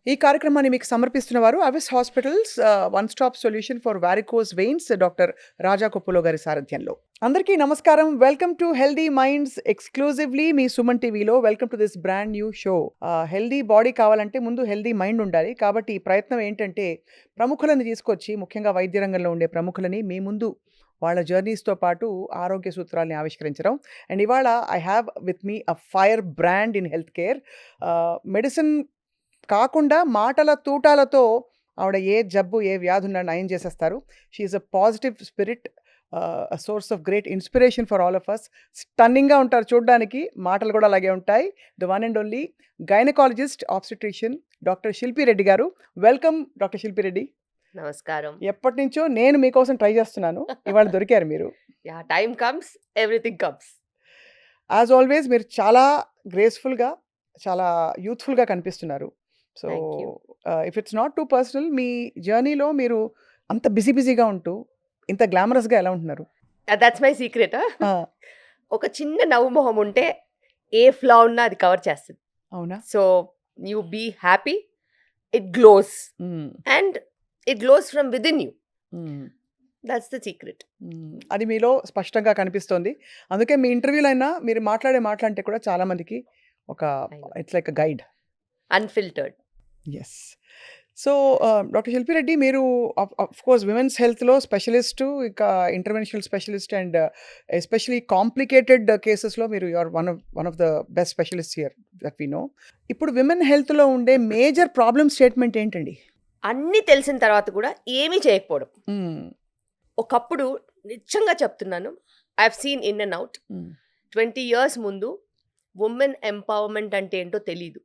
ఈ కార్యక్రమాన్ని మీకు సమర్పిస్తున్న వారు Avis hospitals one stop solution for varicose veins doctor Raja Koppula గారి సారథ్యంలో. అందరికీ నమస్కారం. Welcome to healthy minds exclusively మీ సుమన్ టీవీలో. Welcome to this brand new show. Healthy body కావాలంటే ముందు హెల్దీ మైండ్ ఉండాలి. కాబట్టి ఈ ప్రయత్నం ఏంటంటే ప్రముఖులను తీసుకొచ్చి, ముఖ్యంగా వైద్య రంగంలో ఉండే ప్రముఖులని మీ ముందు వాళ్ళ జర్నీస్తో పాటు ఆరోగ్య సూత్రాలని ఆవిష్కరించడం. అండ్ ఇవాళ I have with me a fire brand in health care. Medicine కాకుండా మాటల తూటాలతో ఆవిడ ఏ జబ్బు ఏ వ్యాధి ఉన్నా నయం చేసేస్తారు. She is a positive spirit, source of great inspiration for all of us. స్టన్నింగ్గా ఉంటారు చూడడానికి, మాటలు కూడా అలాగే ఉంటాయి. The one and only gynaecologist obstetrician doctor Shilpi Reddy గారు. Welcome doctor Shilpi Reddy. నమస్కారం. ఎప్పటి నుంచో నేను మీకోసం ట్రై చేస్తున్నాను, ఇవాళ దొరికారు మీరు. Yeah, time comes, everything comes. As always మీరు చాలా గ్రేస్ఫుల్గా, చాలా యూత్ఫుల్గా కనిపిస్తున్నారు. So if it's not too personal, మీ జర్నీలో మీరు అంత బిజీగా ఉంటూ ఇంత గ్లామరస్గా ఎలా ఉంటున్నారు? That's my secret. ఒక చిన్న నవ్వు మొహం ఉంటే ఏ ఫ్లా ఉన్నా అది కవర్ చేస్తుంది. అవునా? So you be happy, it glows and it glows from within you. That's the secret. అది మీలో స్పష్టంగా కనిపిస్తోంది. అందుకే మీ ఇంటర్వ్యూలో అయినా మీరు మాట్లాడే కూడా చాలా మందికి ఒక it's like a guide, unfiltered. Yes. So doctor Shilpi Reddy, మీరు ఆఫ్ కోర్స్ విమెన్స్ హెల్త్లో స్పెషలిస్టు, ఇక interventional specialist and especially complicated కేసెస్లో మీరు you are one of the best specialist here that we know. ఇప్పుడు విమెన్ హెల్త్లో ఉండే మేజర్ ప్రాబ్లమ్ స్టేట్మెంట్ ఏంటండి? అన్నీ తెలిసిన తర్వాత కూడా ఏమీ చేయకపోవడం. ఒకప్పుడు నిజంగా చెప్తున్నాను, I have seen in and out. 20 years ముందు ఉమెన్ ఎంపవర్మెంట్ అంటే ఏంటో తెలీదు,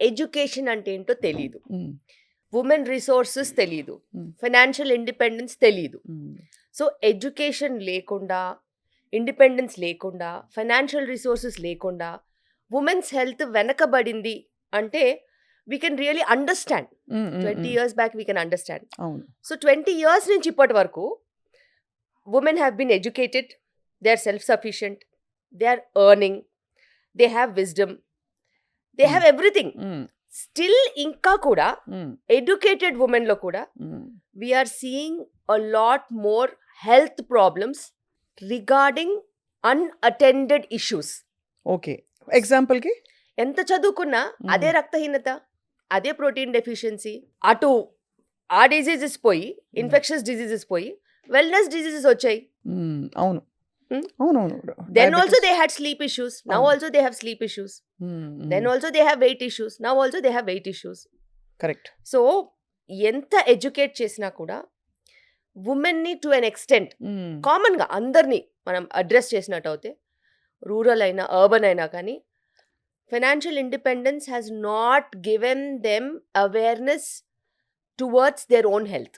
ఎడ్యుకేషన్ అంటే ఏంటో తెలీదు, ఉమెన్ రిసోర్సెస్ తెలీదు, ఫైనాన్షియల్ ఇండిపెండెన్స్ తెలీదు. సో ఎడ్యుకేషన్ లేకుండా, ఇండిపెండెన్స్ లేకుండా, ఫైనాన్షియల్ రిసోర్సెస్ లేకుండా ఉమెన్స్ హెల్త్ వెనకబడింది అంటే we can really understand. 20 years back we can understand. So 20 years నుంచి ఇప్పటి వరకు women have been educated, they are self-sufficient, they are earning, they have wisdom, they have everything. Still ఇంకా కూడా educated women లో కూడా we are seeing a lot more health problems regarding unattended issues. Okay, ఎగ్జాంపుల్కి ఎంత చదువుకున్నా అదే రక్తహీనత, అదే ప్రోటీన్ డెఫిషియన్సీ, అటు ఆ డిజీజెస్ పోయి ఇన్ఫెక్షన్స్ డిజీజెస్ పోయి వెల్నెస్ డిజీజెస్ వచ్చాయి. అవును అవునవును. Then also they had sleep issues, now also they have sleep issues. Then also they have weight issues, now also they have weight issues. Correct. So ఎంత educate చేసినా కూడా ఉమెన్ని to an extent కామన్గా అందరినీ మనం address చేసినట్టు అయితే, rural అయినా urban అయినా కానీ, financial independence has not given them awareness towards their own health.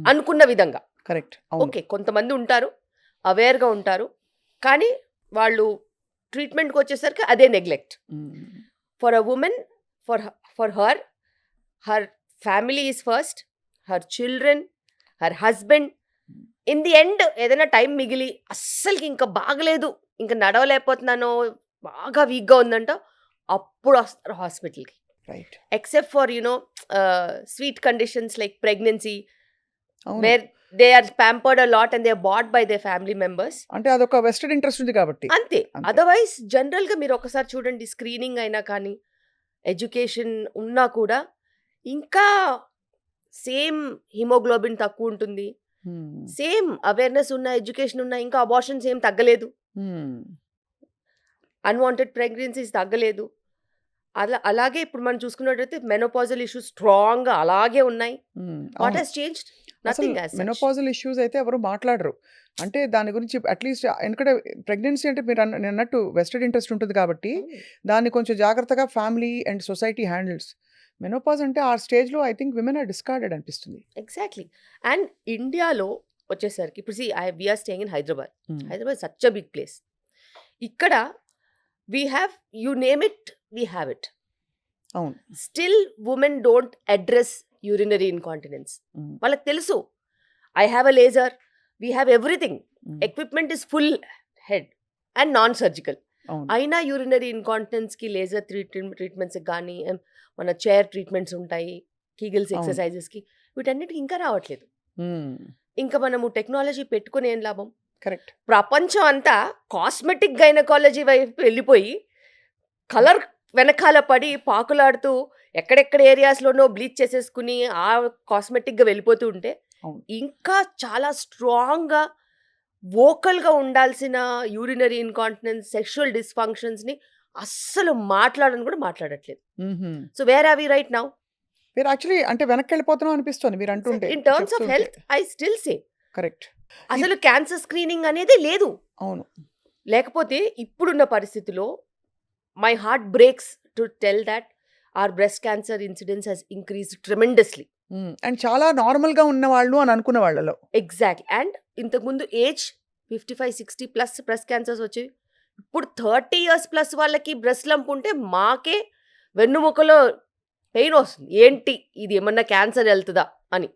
అనుకున్న విధంగా. కరెక్ట్. ఓకే, కొంతమంది ఉంటారు అవేర్గా ఉంటారు, కానీ వాళ్ళు ట్రీట్మెంట్కి వచ్చేసరికి అదే neglect. For a women, for her family is first, her children, her husband. In the end ఏదైనా టైం మిగిలి అస్సలకి ఇంకా బాగలేదు, ఇంకా నడవలేకపోతున్నానో, బాగా వీక్గా ఉందంట, అప్పుడు వస్తారు హాస్పిటల్కి. Right. Except for sweet conditions like pregnancy, where they are pampered a lot and they are bought by the family members. అంటే అదొక వెస్టెడ్ ఇంట్రెస్ట్ ఉంది కాబట్టి అంతే. అదర్వైజ్ జనరల్గా మీరు ఒకసారి చూడండి, స్క్రీనింగ్ అయినా కానీ, ఎడ్యుకేషన్ ఉన్నా కూడా ఇంకా సేమ్ హిమోగ్లోబిన్ తక్కువ ఉంటుంది, సేమ్ అవేర్నెస్ ఉన్న, ఎడ్యుకేషన్ ఉన్న, ఇంకా అబార్షన్స్ ఏం తగ్గలేదు, అన్వాంటెడ్ ప్రెగ్నెన్సీస్ తగ్గలేదు. అలాగే ఇప్పుడు మనం చూసుకున్నట్టయితే మెనోపాజల్ ఇష్యూస్ స్ట్రాంగ్గా అలాగే ఉన్నాయి. What has changed? Nothing. Menopausal issues అయితే ఎవరు మాట్లాడరు. అంటే దాని గురించి అట్లీస్ట్, ఎందుకంటే ప్రెగ్నెన్సీ అంటే మీరు అన్నట్టు వెస్టెడ్ ఇంట్రెస్ట్ ఉంటుంది కాబట్టి దాన్ని కొంచెం జాగ్రత్తగా family and society handles. Menopause అంటే ఆ స్టేజ్లో I think women are discarded అనిపిస్తుంది. ఎగ్జాక్ట్లీ. అండ్ ఇండియాలో వచ్చేసరికి ఇప్పుడు we are staying in Hyderabad. Hyderabad such a big place. ఇక్కడ we have, you name it, we have it. అవును. Still women don't address urinary incontinence. వాళ్ళకి తెలుసు, I have a laser, we have everything, equipment is full head and non-surgical. అవును. అయినా urinary ఇన్కాంటినెన్స్కి laser ట్రీట్మెంట్స్కి కానీ మన chair treatments ఉంటాయి, Kegels అవును. ఎక్సర్సైజెస్కి, వీటన్నిటికి ఇంకా రావట్లేదు. హ్మ్. ఇంకా మనము టెక్నాలజీ పెట్టుకుని ఏం లాభం? కరెక్ట్. ప్రపంచం అంతా కాస్మెటిక్ గైనకాలజీ వైపు వెళ్ళిపోయి కలర్ వెనకాల పడి పాకులాడుతూ ఎక్కడెక్కడ ఏరియాస్లోనో బ్లీచ్ చేసేసుకుని ఆ కాస్మెటిక్గా వెళ్ళిపోతూ ఉంటే అవును. ఇంకా చాలా స్ట్రాంగ్గా వోకల్గా ఉండాల్సిన యూరినరీ ఇన్కాంటినెన్స్, సెక్షువల్ డిస్ఫంక్షన్స్ని అస్సలు మాట్లాడని కూడా మాట్లాడట్లేదు. హుహు. So where are we right now? మీరు యాక్చువల్లీ అంటే వెనక్కెళ్ళిపోతున్నాం అనిపిస్తుంది మీరు అంటుంటే. ఇన్ టర్మ్స్ ఆఫ్ చెప్తుంటే. Health I still say correct. అసలు క్యాన్సర్ స్క్రీనింగ్ అనేది లేదు. అవును. లేకపోతే ఇప్పుడున్న పరిస్థితిలో my heart breaks to tell that our breast cancer incidence has increased tremendously. And చాలా నార్మల్‌గా ఉన్నవాళ్ళు అని అనుకున్న వాళ్ళలో. ఎగ్జాక్ట్లీ. అండ్ ఇంతకుముందు ఏజ్ 55-60 ప్లస్ బ్రెస్ట్ క్యాన్సర్స్ వచ్చేవి. ఇప్పుడు 30 ఇయర్స్ ప్లస్ వాళ్ళకి బ్రెస్ట్ లంప్ ఉంటే మాకే వెన్నుముకలో పెయిన్ వస్తుంది. ఏంటి ఇది ఏమన్నా క్యాన్సర్ వెళ్తుందా అని.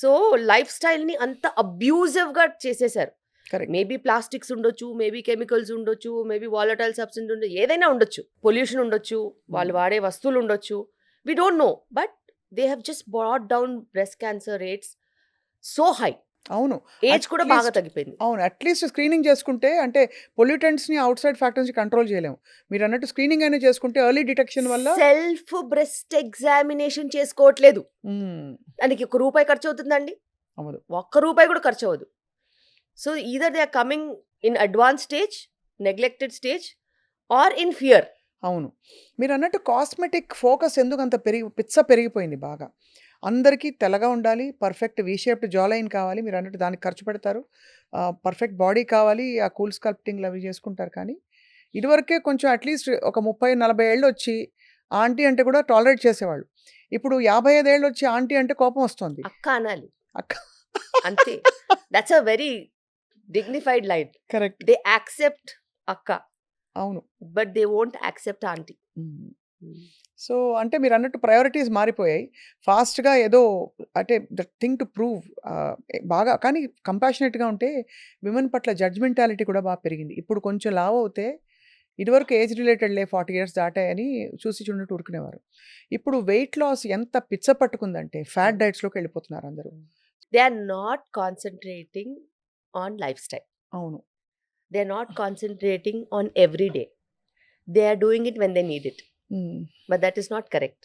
సో లైఫ్ స్టైల్ని అంత అబ్యూజివ్గా చేసేసారు. కరెక్ట్. మేబీ ప్లాస్టిక్స్ ఉండొచ్చు, మేబీ కెమికల్స్ ఉండొచ్చు, మేబీ వాలటైల్ సబ్స్టెన్స్ ఉండొచ్చు, ఏదైనా ఉండొచ్చు, పొల్యూషన్ ఉండొచ్చు, వాళ్ళు వాడే వస్తువులు ఉండొచ్చు, we don't know. But they have just brought down breast cancer rates so high. అవును. ఏజ్ కూడా బాగా తగ్గిపోయింది. అవును. అట్లీస్ట్ స్క్రీనింగ్ చేసుకుంటే అంటే పొల్యూటెంట్స్‌ని అవుట్ సైడ్ ఫ్యాక్టర్స్ ని కంట్రోల్ చేయలేము. మీరు అన్నట్టు స్క్రీనింగ్ అయినా చేసుకుంటే ఎర్లీ డిటెక్షన్ వల్ల సెల్ఫ్ బ్రెస్ట్ ఎగ్జామినేషన్ చేసుకోవట్లేదు. హ్మ్. దానికి ₹1 ఖర్చు అవుతుందండి? అవ్వదు. ₹1 కూడా ఖర్చు అవ్వదు. So either they are coming in advance stage, neglected stage or in fear. అవును. మీరు అన్నట్టు కాస్మెటిక్ ఫోకస్ ఎందుకు అంత పెరిగిపోయింది బాగా. అందరికీ తెల్లగా ఉండాలి, పర్ఫెక్ట్ వి షేప్డ్ జా లైన్ కావాలి. మీరు అన్నట్టు దానికి ఖర్చు పెడతారు. పర్ఫెక్ట్ బాడీ కావాలి, ఆ కూల్ స్కల్ప్టింగ్లు అవి చేసుకుంటారు. కానీ ఇదివరకే కొంచెం అట్లీస్ట్ ఒక 30-40 ఏళ్ళు వచ్చి ఆంటీ అంటే కూడా టాలరేట్ చేసేవాళ్ళు. ఇప్పుడు 55 ఏళ్ళు వచ్చి ఆంటీ అంటే కోపం వస్తుంది. అక్క అనాలి అక్క. అంతే. That's a very dignified line. Correct. They accept అక్క, అవును. But they won't accept aunty. So అంటే మీరు అన్నట్టు ప్రయారిటీస్ మారిపోయాయి. ఫాస్ట్‌గా ఏదో అంటే ద థింగ్ టు ప్రూవ్ బాగా కానీ కంపాషనేట్‌గా ఉంటే విమెన్ పట్ల జడ్జ్‌మెంటాలిటీ కూడా బాగా పెరిగింది. ఇప్పుడు కొంచెం లావు అవుతే ఇదివరకు ఏజ్ రిలేటెడ్‌లే 40 ఇయర్స్ దాటాయని చూసి చూడనట్టు ఊరుకునేవారు. ఇప్పుడు వెయిట్ లాస్ ఎంత పిచ్చ పట్టుకుందంటే ఫ్యాట్ డైట్స్‌లోకి వెళ్ళిపోతున్నారు అందరూ. They are not concentrating on lifestyle. అవును. They are not concentrating on every day. They are doing it when they need it. But that is not correct.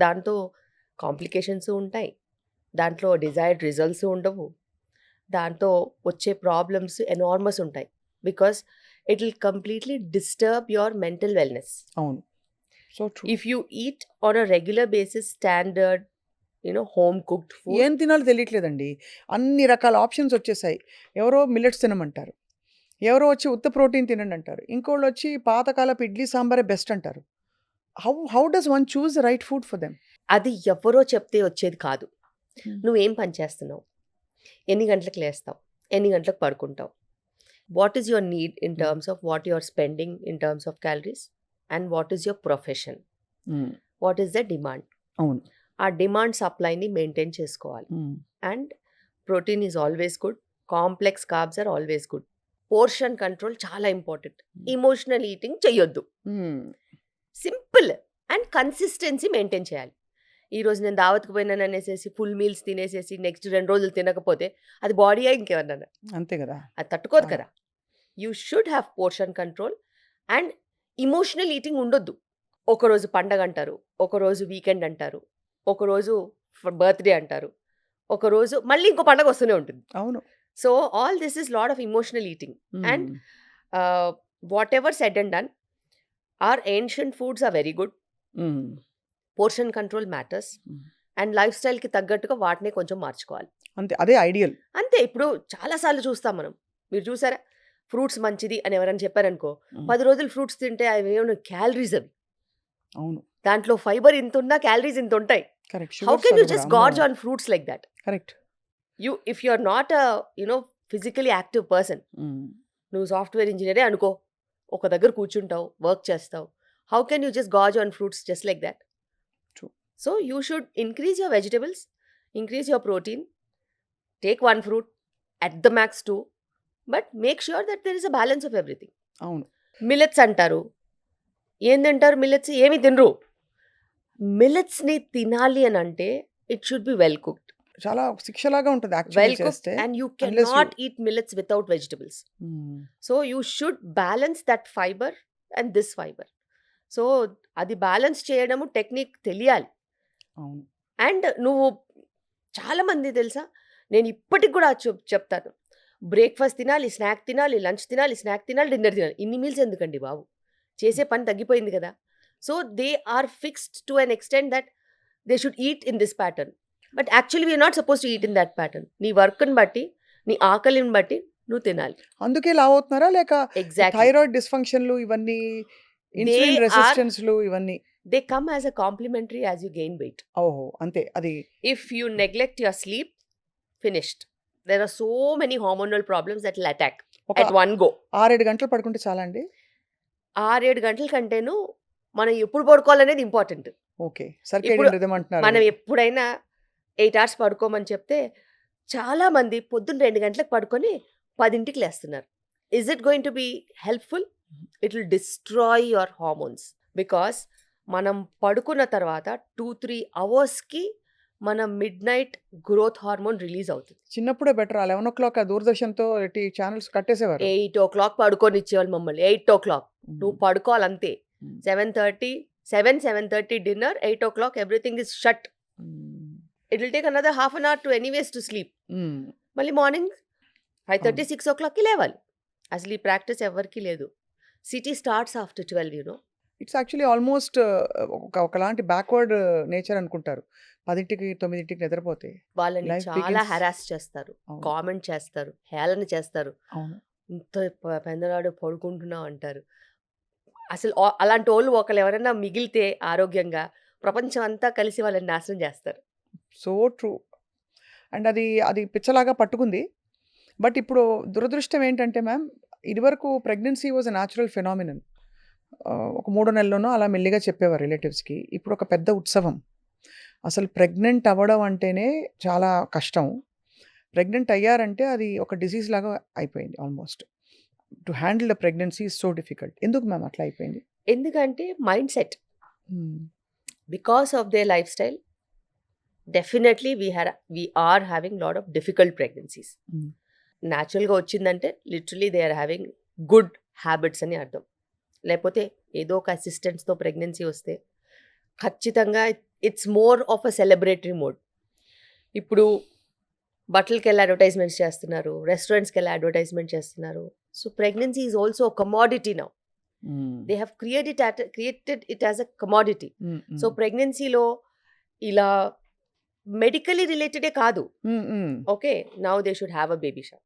దాంతో కాంప్లికేషన్స్ ఉంటాయి, దాంట్లో desired results ఉండవు, దాంతో వచ్చే ప్రాబ్లమ్స్ ఎనార్మస్ ఉంటాయి. Because it will completely disturb your mental wellness. అవును. So true. If you eat on a regular basis standard home cooked food, ఏం తినాలో తెలియట్లేదండి. అన్ని రకాల ఆప్షన్స్ వచ్చేసాయి. ఎవరో మిల్లెట్స్ తినమంటారు, ఎవరో వచ్చి ఉత్త ప్రోటీన్ తినండి అంటారు, ఇంకోళ్ళు వచ్చి పాతకాలపు ఇడ్లీ సాంబారే బెస్ట్ అంటారు. How does one choose the right food for them? అది ఎవరో చెప్తే వచ్చేది కాదు. నువ్వేం పని చేస్తున్నావు, ఎన్ని గంటలకు లేస్తావు, ఎన్ని గంటలకు పడుకుంటావు, what is your need in terms of what you are spending in terms of calories, and what is your profession, what is the demand. అవును. ఆ డిమాండ్ సప్లైని మెయింటైన్ చేసుకోవాలి. And protein is always good, complex carbs are always good, portion control చాలా important, emotional eating చెయ్యొద్దు, simple and consistency maintain చేయాలి. ఈరోజు నేను దావత్కి పోయినాను అనేసి ఫుల్ మీల్స్ తినేసేసి నెక్స్ట్ 2 రోజులు తినకపోతే అది బాడీ ఇంకేమన్నా అంతే కదా, అది తట్టుకోదు కదా. You should have portion control and emotional eating ఉండొద్దు. ఒకరోజు పండగ అంటారు, ఒకరోజు వీకెండ్ అంటారు, ఒకరోజు బర్త్డే అంటారు, ఒకరోజు మళ్ళీ ఇంకో పండగ వస్తూనే ఉంటుంది. అవును. So all this is lot of emotional eating. And whatever said and done, our ancient foods are very good. Portion control matters. And life స్టైల్కి తగ్గట్టుగా వాటిని కొంచెం మార్చుకోవాలి. అంతే, అదే ఐడియల్. అంతే. ఇప్పుడు చాలాసార్లు చూస్తాం మనం, మీరు చూసారా, ఫ్రూట్స్ మంచిది అని ఎవరైనా చెప్పారనుకో, 10 రోజులు ఫ్రూట్స్ తింటే అవి ఏమైనా క్యాలరీస్ అవి. అవును. దాంట్లో ఫైబర్ ఇంత ఉన్నా క్యాలరీస్ ఇంత ఉంటాయి. Correct. How can you just gorge on fruits like that? Correct. If you are not physically active person, నువ్వు సాఫ్ట్వేర్ ఇంజనీరే అనుకో, ఒక దగ్గర కూర్చుంటావు, వర్క్ చేస్తావు, how can you just gorge on fruits just like that? True. So you should increase your vegetables, increase your protein, take 1 fruit, at the max 2, but make sure that there is a balance of everything. అవును. Millets అంటారు. ఏం తింటారు millets? ఏమి తినరు. మిల్లెట్స్‌ని తినాలి అనంటే it should be well cooked. చాలా శిక్షలాగా ఉంటది వెల్ యాక్చువల్లీ కుక్డ్ చేస్తే. And you Unless you cannot eat millets without vegetables. So you should balance that fibre and this fibre. So అది బ్యాలెన్స్ చేయడము టెక్నిక్ తెలియాలి. అవును. అండ్ నువ్వు చాలామంది తెలుసా, నేను ఇప్పటికి కూడా చెప్తాను, బ్రేక్ఫాస్ట్ తినాలి, స్నాక్ తినాలి, లంచ్ తినాలి, స్నాక్ తినాలి, డిన్నర్ తినాలి. ఇన్ని మీల్స్ ఎందుకండి బాబు? చేసే పని తగ్గిపోయింది కదా. So they are fixed to an extent that they should eat in this pattern. But actually we are not suppose to eat in that pattern. నీ వర్క్ని బట్టి, నీ ఆకలిని బట్టి నువ్వు తినాలి. అందుకే లావు అవుతున్నారా? లేక ఎగ్జాక్ట్లీ. థైరాయిడ్ డిస్ఫంక్షన్లు ఇవన్నీ, ఇన్సులిన్ are- రెసిస్టెన్స్లు ఇవన్నీ? They come as a complimentary as you gain weight. ఓహో! అంతే. అది If you neglect your sleep, finished. There are so many hormonal problems that will attack ఒక at one go. 6-7 గంటలు పడుకుంటే చాలా అండి? 6-7 గంటల కంటేను మనం ఎప్పుడు పడుకోవాలనేది ఇంపార్టెంట్. ఓకే. సర్కేడియన్ ఇప్పుడు రిథమ్ అంటున్నారు. మనం ఎప్పుడైనా 8 hours పడుకోమని చెప్తే చాలామంది పొద్దున్న 2 గంటలకు పడుకొని 10ంటికి లేస్తున్నారు. Is it going to be helpful? It will destroy your hormones. Because మనం పడుకున్న తర్వాత 2-3 అవర్స్కి మన mid night growth hormone release అవుతుంది. చిన్నప్పుడే బెటర్. 11:00 ఆ దూరదర్శన్‌తో ఛానల్స్ కట్టేసేవారు. 8:00 పడుకొని ఇచ్చేవాళ్ళు మమ్మల్ని. 8:00 నువ్వు పడుకోవాలంతే. 7:30 డిన్నర్, 8:00 everything is shut. It will take another half an hour to anyways to sleep. మళ్ళీ మార్నింగ్ 5:30, 6:00కి లేవాలి. అసలు ఈ ప్రాక్టీస్ ఎవరికి లేదు. City starts after 12, you know. It's actually almost ఒకలాంటి బ్యాక్వర్డ్ నేచర్ అనుకుంటారు. 10ంటికి 9ంటికి నిద్రపోతే. వాళ్ళని Life చాలా begins. హెరాస్ చేస్తారు, అవును. కామెంట్ చేస్తారు, హేళన చేస్తారు. అవును. ఇంత పెందలాడు పడుకుంటున్నావు అంటారు. అసలు అలాంటి వాళ్ళు ఒకళ్ళు ఎవరైనా మిగిలితే ఆరోగ్యంగా ప్రపంచం అంతా కలిసి వాళ్ళని నాశనం చేస్తారు. So true. అండ్ అది పిచ్చలాగా పట్టుకుంది. బట్ ఇప్పుడు దురదృష్టం ఏంటంటే మ్యామ్, ఇదివరకు pregnancy was a natural phenomenon. ఒక 3 నెలల్లోనో అలా మెల్లిగా చెప్పేవారు రిలేటివ్స్కి. ఇప్పుడు ఒక పెద్ద ఉత్సవం. అసలు ప్రెగ్నెంట్ అవ్వడం అంటేనే చాలా కష్టం. ప్రెగ్నెంట్ అయ్యారంటే అది ఒక డిసీజ్ లాగా అయిపోయింది almost. To handle the pregnancy is so difficult. ఎందుకు మ్యామ్ అట్లా అయిపోయింది? ఎందుకంటే mindset, because of the lifestyle, definitely we are having lot of difficult pregnancies. న్యాచురల్గా వచ్చిందంటే literally they are having good habits అని అర్థం. లేకపోతే ఏదో ఒక అసిస్టెంట్స్తో ప్రెగ్నెన్సీ వస్తే ఖచ్చితంగా it's more of a celebratory mode. ఇప్పుడు బట్టలకి వెళ్ళి అడ్వర్టైజ్మెంట్స్ చేస్తున్నారు, రెస్టారెంట్స్కి వెళ్ళి అడ్వర్టైజ్మెంట్ చేస్తున్నారు. So pregnancy is also a commodity now. They have created it as a commodity. So ప్రెగ్నెన్సీలో ఇలా మెడికలీ రిలేటెడే కాదు. Okay, now they should have a baby shower,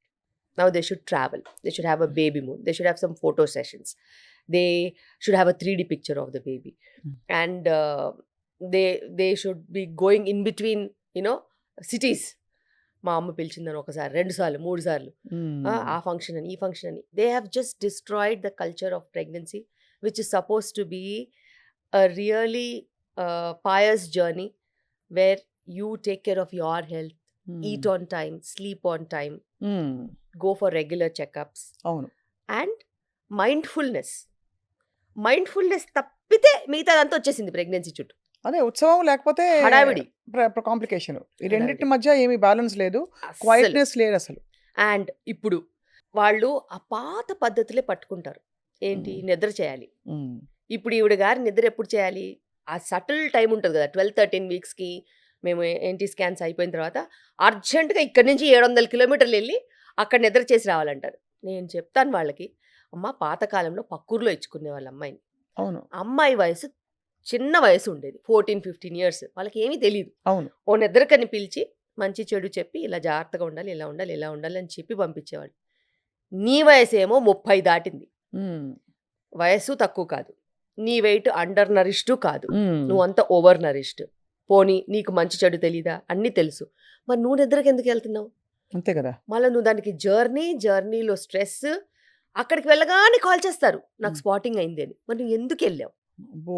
now they should travel, they should have a baby moon, they should have some photo sessions, they should have a 3D picture of the baby, and they should be going in between, you know, cities. మా అమ్మ పిలిచిందని ఒకసారి, 2 సార్లు, 3 సార్లు, ఆ function అని, ఈ function అని. They have just destroyed the culture of pregnancy, which is suppose to be a really pious journey where you take care of your health, eat on time, sleep on time, go for regular checkups, అవును. and mindfulness తప్పితే మిగతాదంతా వచ్చేసింది pregnancy చుట్టూ. అదే ఉత్సవం లేకపోతే హడావిడి, complication. ఈ రెండింటి మధ్య ఏమీ బ్యాలెన్స్ లేదు, అస్సలు. క్వైట్నెస్ లేదు అసలు. అండ్ ఇప్పుడు వాళ్ళు ఆ పాత పద్ధతులే పట్టుకుంటారు. ఏంటి, నిద్ర చేయాలి. ఇప్పుడు ఈవిడ గారి నిద్ర ఎప్పుడు చేయాలి? ఆ సటిల్ టైం ఉంటుంది కదా, 12-13 వీక్స్కి మేము ఎన్టీ స్కాన్స్ అయిపోయిన తర్వాత అర్జెంటుగా ఇక్కడి నుంచి 700 కిలోమీటర్లు వెళ్ళి అక్కడ నిద్ర చేసి రావాలంటారు. నేను చెప్తాను వాళ్ళకి, అమ్మ పాతకాలంలో పక్కూరులో ఇచ్చుకునే వాళ్ళ అమ్మాయిని. అవును. అమ్మాయి వయసు చిన్న వయసు ఉండేది, 14-15 years. వాళ్ళకి ఏమీ తెలియదు. అవును. ఓ నిద్రకని పిలిచి మంచి చెడు చెప్పి ఇలా జాగ్రత్తగా ఉండాలి, ఇలా ఉండాలి, ఇలా ఉండాలి అని చెప్పి పంపించేవాళ్ళు. నీ వయసు ఏమో 30 దాటింది. వయసు తక్కువ కాదు, నీ వెయిట్ అండర్ నరిష్డ్ కాదు, నువ్వంతా ఓవర్ నరిష్డ్. పోనీ నీకు మంచి చెడు తెలీదా? అన్నీ తెలుసు. మరి నువ్వు నిద్రకి ఎందుకు వెళ్తున్నావు? అంతే కదా. మళ్ళీ నువ్వు దానికి జర్నీలో స్ట్రెస్, అక్కడికి వెళ్ళగానే కాల్ చేస్తారు నాకు స్పాటింగ్ అయింది అని. మరి నువ్వు ఎందుకు వెళ్ళావు? ఓ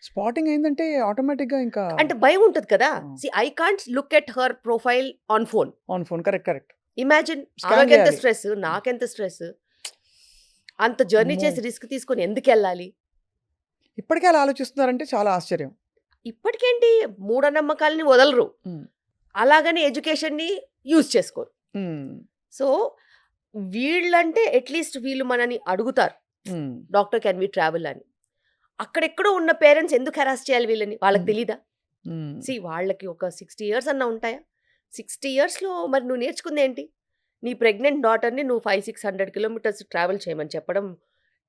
స్పాటింగ్ అయిందంటే ఆటోమేటిక్గా ఇంకా అంటే భయం ఉంటుంది కదా. See I can't look at her profile on phone. Correct. Imagine, Scan ఆమెకెంత చేయాలి. స్ట్రెస్, నాకెంత స్ట్రెస్. అంత జర్నీ అమ్మో! చేసి రిస్క్ తీసుకొని ఎందుకెళ్ళాలి? ఇప్పటికే అలా ఆలోచిస్తున్నారంటే చాలా ఆశ్చర్యం. ఇప్పటికేంటి మూఢనమ్మకాలని వదలరు. హ్మ్. అలాగని ఎడ్యుకేషన్‌ని యూజ్ చేసుకోరు. హ్మ్. సో, వీళ్ళంటే అట్‌లీస్ట్ వీళ్ళు మనని అడుగుతారు. హ్మ్. డాక్టర్ కెన్ వి ట్రావెల్ అని. అక్కడెక్కడో ఉన్న పేరెంట్స్ ఎందుకు హెరాస్ చేయాలి వీళ్ళని? వాళ్ళకి హ్మ్. తెలీదా? హ్మ్. వాళ్ళకి ఒక 60 ఇయర్స్ అన్నా ఉంటాయా? 60 ఇయర్స్‌లో మరి నువ్వు నేర్చుకుందేంటి? నీ ప్రెగ్నెంట్ డాటర్‌ని నువ్వు 600 కిలోమీటర్స్ ట్రావెల్ చేయమని చెప్పడం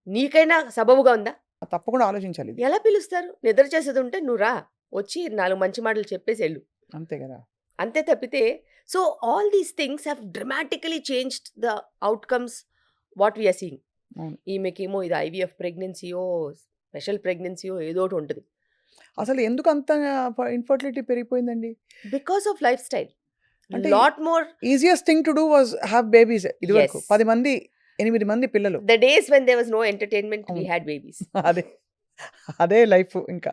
నీకైనా సబబుగా ఉందా? తప్పకుండా ఆలోచించాలి ఇది. ఎలా పిలుస్తారు? నిద్ర చేసేదుంటే నువ్వు రా. వచ్చి 4 మంచి మాటలు చెప్పేసి ఎళ్ళు. అంతే కదా! అంతే తప్పితే so all these things have dramatically changed the outcomes what we are seeing. అవును. ఈమెకేమో ఇది ఐవీఎఫ్ ప్రెగ్నెన్సీయో, స్పెషల్ ప్రెగ్నెన్సీయో ఏదోటి ఉంటది. అసలు ఎందుకు అంత ఇన్‌ఫర్టిలిటీ పెరిగిపోయిందండి? Because of lifestyle. అంటే lot more easiest thing to do was have babies ఇదివరకు. యెస్. 10 మంది, 8 మంది పిల్లలు. The days when there was no entertainment we అవును. Had babies. అదే. అదే లైఫ్ ఇంకా.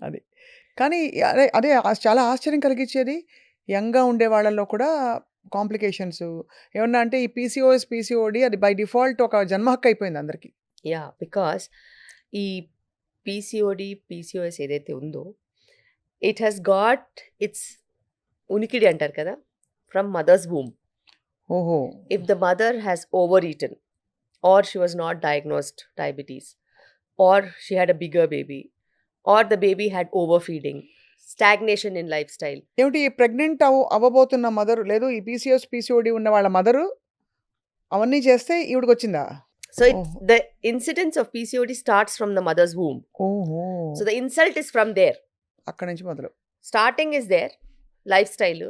అది. కానీ అదే చాలా ఆశ్చర్యం కలిగించేది యంగ్‌గా ఉండే వాళ్ళలో కూడా కాంప్లికేషన్స్ ఏమన్నా అంటే ఈ పీసీఓఎస్, పీసీఓడీ అది బై డిఫాల్ట్ ఒక జన్మ హక్కు అయిపోయింది అందరికి. యాహ్! బికాస్ ఈ పీసీఓడీ, పీసీఓఎస్ ఏదైతే ఉందో ఇట్ హాస్ గాట్ ఇట్స్ ఉనికిడి అంటారు కదా! From mothers womb. ఓహో! If the mother has overeaten, or she was not diagnosed diabetes, or she had a bigger baby, or the baby had overfeeding, stagnation in lifestyle. ఏమిటి pregnant అవ్వబోతున్న mother లేదు ఈ PCOS, PCOD ఉన్న వాళ్ళ mother అవన్నీ చేస్తే ఈవిడకొచ్చిందా? So ఓహో! the incidence of PCOD starts from the mother's womb. ఓహో! So the insult is from there. అక్కడి నుంచి మొదలు. Starting is there, lifestyle,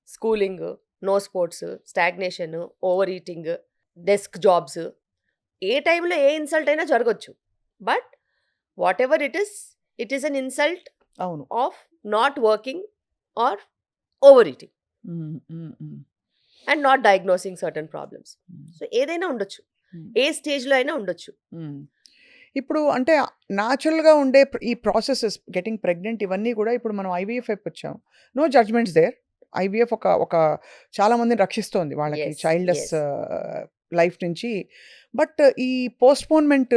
schooling, no sports, stagnation, overeating, desk jobs. ఏ టైంలో ఏ ఇన్సల్ట్ అయినా జరగొచ్చు. But whatever it is an insult అవును. Of not working or overeating hmm. Hmm. Hmm. And not diagnosing certain problems. Hmm. So ఏదైనా ఉండొచ్చు, హ్మ్. ఏ స్టేజ్లో అయినా ఉండొచ్చు. హ్మ్. ఇప్పుడు అంటే న్యాచురల్‌గా ఉండే ఈ ప్రాసెసెస్ గెట్టింగ్ ప్రెగ్నెంట్ ఇవన్నీ కూడా ఇప్పుడు మనం ఐవీఎఫ్ వైపు వచ్చాం. No judgements there. ఐవీఎఫ్ ఒక ఒక చాలా మందిని రక్షిస్తోంది వాళ్ళకి ఎస్ చైల్డ్‌లెస్ ఎస్ లైఫ్ నుంచి. బట్ ఈ పోస్ట్‌పోన్‌మెంట్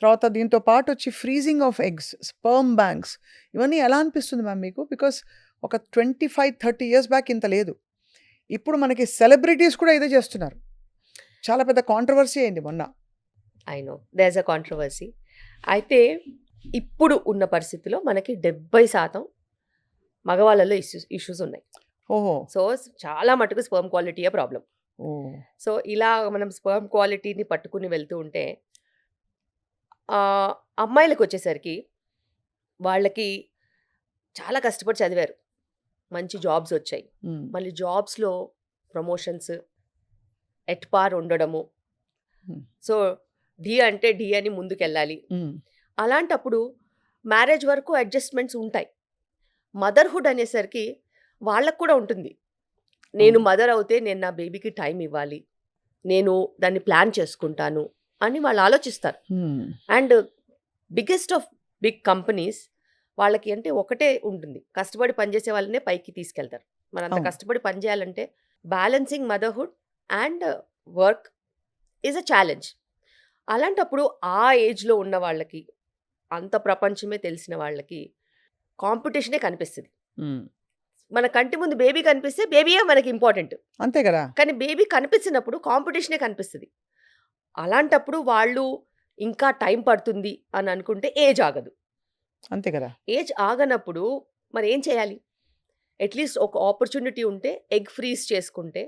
తర్వాత దీంతో పాటు వచ్చి freezing of eggs, sperm banks ఇవన్నీ ఎలా అనిపిస్తుంది మ్యామ్ మీకు? బికాస్ ఒక 25, 30 ఇయర్స్ బ్యాక్ ఇంత లేదు. ఇప్పుడు మనకి సెలబ్రిటీస్ కూడా ఇదే చేస్తున్నారు. చాలా పెద్ద కాంట్రోవర్సీ అయింది మొన్న. I know there is a controversy. అయితే ఇప్పుడు ఉన్న పరిస్థితిలో మనకి 70% మగవాళ్ళలో ఇష్యూస్ ఉన్నాయి. ఓహో! సో చాలా మటుకు స్పర్మ్ క్వాలిటీయే ప్రాబ్లం. ఓహ్! సో ఇలా మనం స్పర్మ్ క్వాలిటీని పట్టుకుని వెళ్తూ ఉంటే అమ్మాయిలకు వచ్చేసరికి వాళ్ళకి చాలా కష్టపడి చదివారు, మంచి జాబ్స్ వచ్చాయి, హ్మ్. మళ్ళీ జాబ్స్లో ప్రమోషన్స్ ఎట్పార్ ఉండడము. హ్మ్. సో డి అంటే డి అని ముందుకెళ్ళాలి. హ్మ్. అలాంటప్పుడు మ్యారేజ్ వరకు అడ్జస్ట్మెంట్స్ ఉంటాయి. మదర్హుడ్ అనేసరికి వాళ్ళకు కూడా ఉంటుంది. నేను అవును. మదర్ అవుతే నేను నా బేబీకి టైం ఇవ్వాలి, నేను దాన్ని ప్లాన్ చేసుకుంటాను అని వాళ్ళు ఆలోచిస్తారు. Hmm. And biggest of big companies వాళ్ళకి అంటే ఒకటే ఉంటుంది, కష్టపడి పనిచేసే వాళ్ళనే పైకి తీసుకెళ్తారు. మరి అంత అవును. కష్టపడి పనిచేయాలంటే balancing motherhood and work is a challenge. అలాంటప్పుడు ఆ ఏజ్లో ఉన్న వాళ్ళకి, అంత ప్రపంచమే తెలిసిన వాళ్ళకి కాంపిటీషనే కనిపిస్తుంది. హ్మ్. మన కంటి ముందు బేబీ కనిపిస్తే బేబీయే మనకి ఇంపార్టెంట్. అంతే కదా! కానీ బేబీ కనిపించినప్పుడు కాంపిటీషనే కనిపిస్తుంది. అలాంటప్పుడు వాళ్ళు ఇంకా టైం పడుతుంది అని అనుకుంటే ఏజ్ ఆగదు. అంతే కదా! ఏజ్ ఆగనప్పుడు మరి ఏం చేయాలి? అట్‌లీస్ట్ ఒక ఆపర్చునిటీ ఉంటే ఎగ్ ఫ్రీజ్ చేసుకుంటే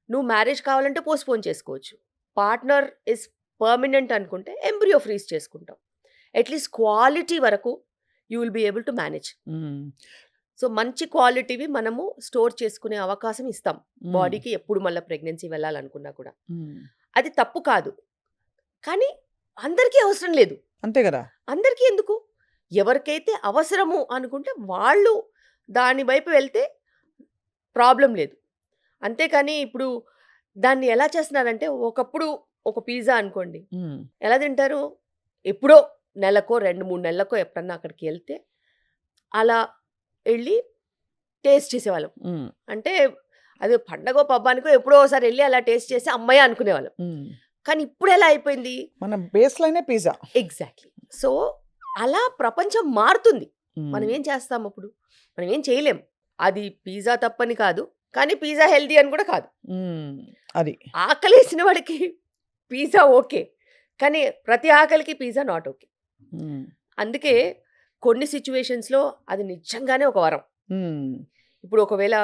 నువ్వు మ్యారేజ్ కావాలంటే పోస్ట్‌పోన్ చేసుకోవచ్చు. పార్ట్నర్ ఇస్ పర్మనెంట్ అనుకుంటే ఎంబ్రియో ఫ్రీజ్ చేసుకుంటాం. అట్‌లీస్ట్ క్వాలిటీ వరకు you will be able to manage. హ్మ్. సో మంచి క్వాలిటీవి మనము స్టోర్ చేసుకునే అవకాశం ఇస్తాం హ్మ్. బాడీకి, ఎప్పుడు మళ్ళీ ప్రెగ్నెన్సీ వెళ్ళాలనుకున్నా కూడా. హ్మ్. అది తప్పు కాదు. కానీ అందరికీ అవసరం లేదు. అంతే కదా! అందరికీ ఎందుకు? ఎవరికైతే అవసరము అనుకుంటే వాళ్ళు దాని వైపు వెళ్తే ప్రాబ్లం లేదు. అంతేకాని ఇప్పుడు దాన్ని ఎలా చేస్తున్నారంటే, ఒకప్పుడు ఒక పిజ్జా అనుకోండి, హ్మ్. ఎలా తింటారు? ఎప్పుడో నెలకో 2, 3 నెలలకో ఎప్పుడన్నా అక్కడికి ఎళ్తే అలా ఎళ్ళి టేస్ట్ చేసేవాళ్ళం. హ్మ్. అంటే అది పండగో, పబ్బానికో ఎప్పుడో ఒకసారి ఎళ్లి అలా టేస్ట్ చేసి హమ్మయ్య! అనుకునేవాళ్ళం. హ్మ్. కానీ ఇప్పుడు ఎలా అయిపోయింది? మన బేస్ లైనే పిజ్జా. ఎగ్జాక్ట్లీ. సో అలా ప్రపంచం మారుతుంది. మనం ఏం చేస్తాం అప్పుడు? మనం ఏం చేయలేం. అది పిజ్జా తప్పని కాదు, కానీ పిజ్జా హెల్దీ అని కూడా కాదు. అది ఆకలేసిన వాడికి పిజ్జా ఓకే, కానీ ప్రతి ఆకలికి పిజ్జా నాట్ ఓకే. అందుకే కొన్ని సిచ్యువేషన్స్లో అది నిజంగానే ఒక వరం. ఇప్పుడు ఒకవేళ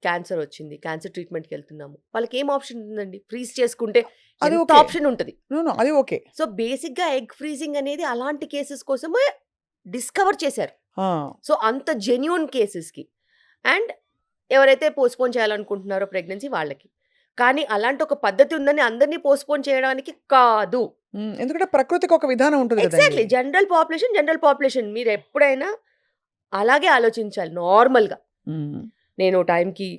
క్యాన్సర్ వచ్చింది, క్యాన్సర్ ట్రీట్మెంట్కి వెళ్తున్నాము, వాళ్ళకి ఏం ఆప్షన్ ఉంటుందండి? ఫ్రీజ్ చేసుకుంటే అది ఎంత okay. ఆప్షన్ ఉంటుంది. అది ఓకే. సో బేసిక్గా ఎగ్ ఫ్రీజింగ్ అనేది అలాంటి కేసెస్ కోసమే డిస్కవర్ చేశారు. సో అంత జెన్యూన్ కేసెస్కి, అండ్ ఎవరైతే పోస్ట్పోన్ చేయాలనుకుంటున్నారో ప్రెగ్నెన్సీ వాళ్ళకి. కానీ అలాంటి ఒక పద్ధతి ఉందని అందరినీ పోస్ట్పోన్ చేయడానికి కాదు. ఎందుకంటే ప్రకృతికి ఒక విధానం ఉంటుంది కదా. ఎగ్జాక్ట్లీ. జనరల్ పాపులేషన్ మీరు ఎప్పుడైనా అలాగే ఆలోచించాలి నార్మల్గా. నేను టైంకి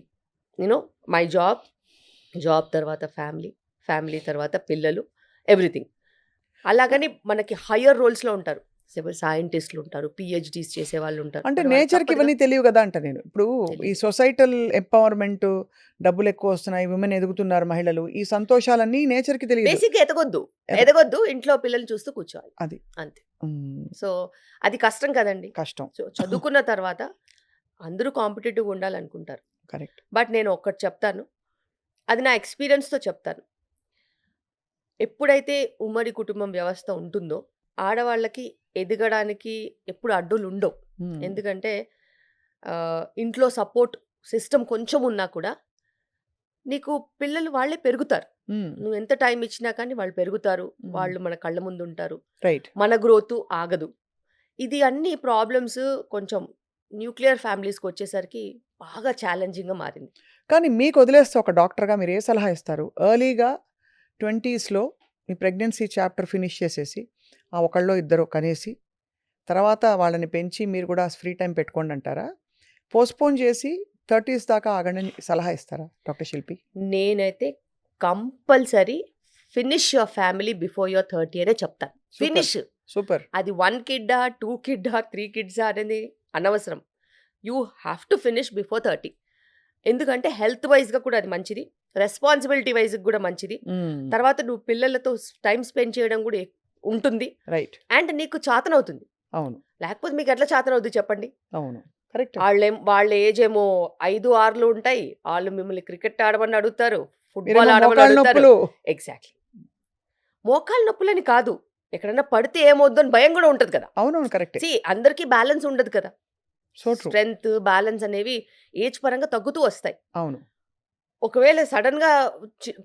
మై జాబ్ తర్వాత ఫ్యామిలీ తర్వాత పిల్లలు, ఎవ్రీథింగ్. అలాగని మనకి హయ్యర్ రోల్స్లో ఉంటారు, సైంటిస్టులు ఉంటారు, పిహెచ్డీస్ చేసే వాళ్ళు ఉంటారు. అంటే నేచర్కి ఇవన్నీ తెలియవు కదా అంట నేను. ఇప్పుడు ఈ సొసైటల్ ఎంపవర్మెంట్, డబ్బులు ఎక్కువ వస్తున్నాయి, విమెన్ ఎదుగుతున్నారు, మహిళలు, ఈ సంతోషాలన్నీ నేచర్కి తెలియదు. బేసిక్గా ఎదగొద్దు, ఇంట్లో పిల్లల్ని చూస్తూ కూర్చోవాలి, అది అంతే. సో అది కష్టం కదండి. కష్టం. సో చదువుకున్న తర్వాత అందరూ కాంపిటేటివ్గా ఉండాలనుకుంటారు. కరెక్ట్. బట్ నేను ఒక్కటి చెప్తాను, అది నా ఎక్స్పీరియన్స్తో చెప్తాను. ఎప్పుడైతే ఉమ్మడి కుటుంబం వ్యవస్థ ఉంటుందో ఆడవాళ్ళకి ఎదగడానికి ఎప్పుడు అడ్డులు ఉండవు. ఎందుకంటే ఇంట్లో సపోర్ట్ సిస్టమ్ కొంచెం ఉన్నా కూడా నీకు పిల్లలు వాళ్ళే పెరుగుతారు. నువ్వు ఎంత టైం ఇచ్చినా కానీ వాళ్ళు పెరుగుతారు, వాళ్ళు మన కళ్ళ ముందు ఉంటారు, రైట్. మన గ్రోత్ ఆగదు. ఇది అన్ని ప్రాబ్లమ్స్ కొంచెం న్యూక్లియర్ ఫ్యామిలీస్కి వచ్చేసరికి బాగా ఛాలెంజింగ్గా మారింది. కానీ మీకు వదిలేస్తే ఒక డాక్టర్గా మీరు ఏ సలహా ఇస్తారు? ఎర్లీగా 20sలో మీ ప్రెగ్నెన్సీ చాప్టర్ ఫినిష్ చేసేసి ఆ ఒకళ్ళో ఇద్దరు కనేసి తర్వాత వాళ్ళని పెంచి మీరు కూడా ఫ్రీ టైం పెట్టుకోండి అంటారా? పోస్ట్పోన్ చేసి 30s దాకా ఆగండి సలహా ఇస్తారా డాక్టర్ శిల్పి? నేనైతే compulsory finish your family before your 30 అనే చెప్తాను. ఫినిష్. సూపర్. అది 1 కిడ్డా 2 కిడ్డా 3 కిడ్సా అనేది అనవసరం. You have to finish before 30. ఎందుకంటే హెల్త్ వైజ్గా కూడా అది మంచిది, రెస్పాన్సిబిలిటీ వైజ్గా కూడా మంచిది. తర్వాత నువ్వు పిల్లలతో టైం స్పెండ్ చేయడం కూడా ఉంటుంది, రైట్. అండ్ నీకు చాతనవుతుంది. అవును. లేకపోతే మీకు ఎట్లా చాతనవుతుంది చెప్పండి? అవును, కరెక్ట్. వాళ్ళ ఏజ్ ఏమో 5-6 ఉంటాయి, వాళ్ళు మిమ్మల్ని క్రికెట్ ఆడమని అడుగుతారు, ఫుట్బాల్ ఆడమని అడుగుతారు. ఎగ్జాక్ట్లీ. మోకాళ్ళ నొప్పులని కాదు, ఎక్కడన్నా పడితే ఏమవుద్దు అని భయం కూడా ఉంటుంది కదా. అవునవును, కరెక్ట్. అందరికీ బ్యాలెన్స్ ఉండదు కదా. So true. స్ట్రెంగ్త్, బ్యాలెన్స్ అనేవి ఏజ్ పరంగా తగ్గుతూ వస్తాయి. అవును. ఒకవేళ సడన్ గా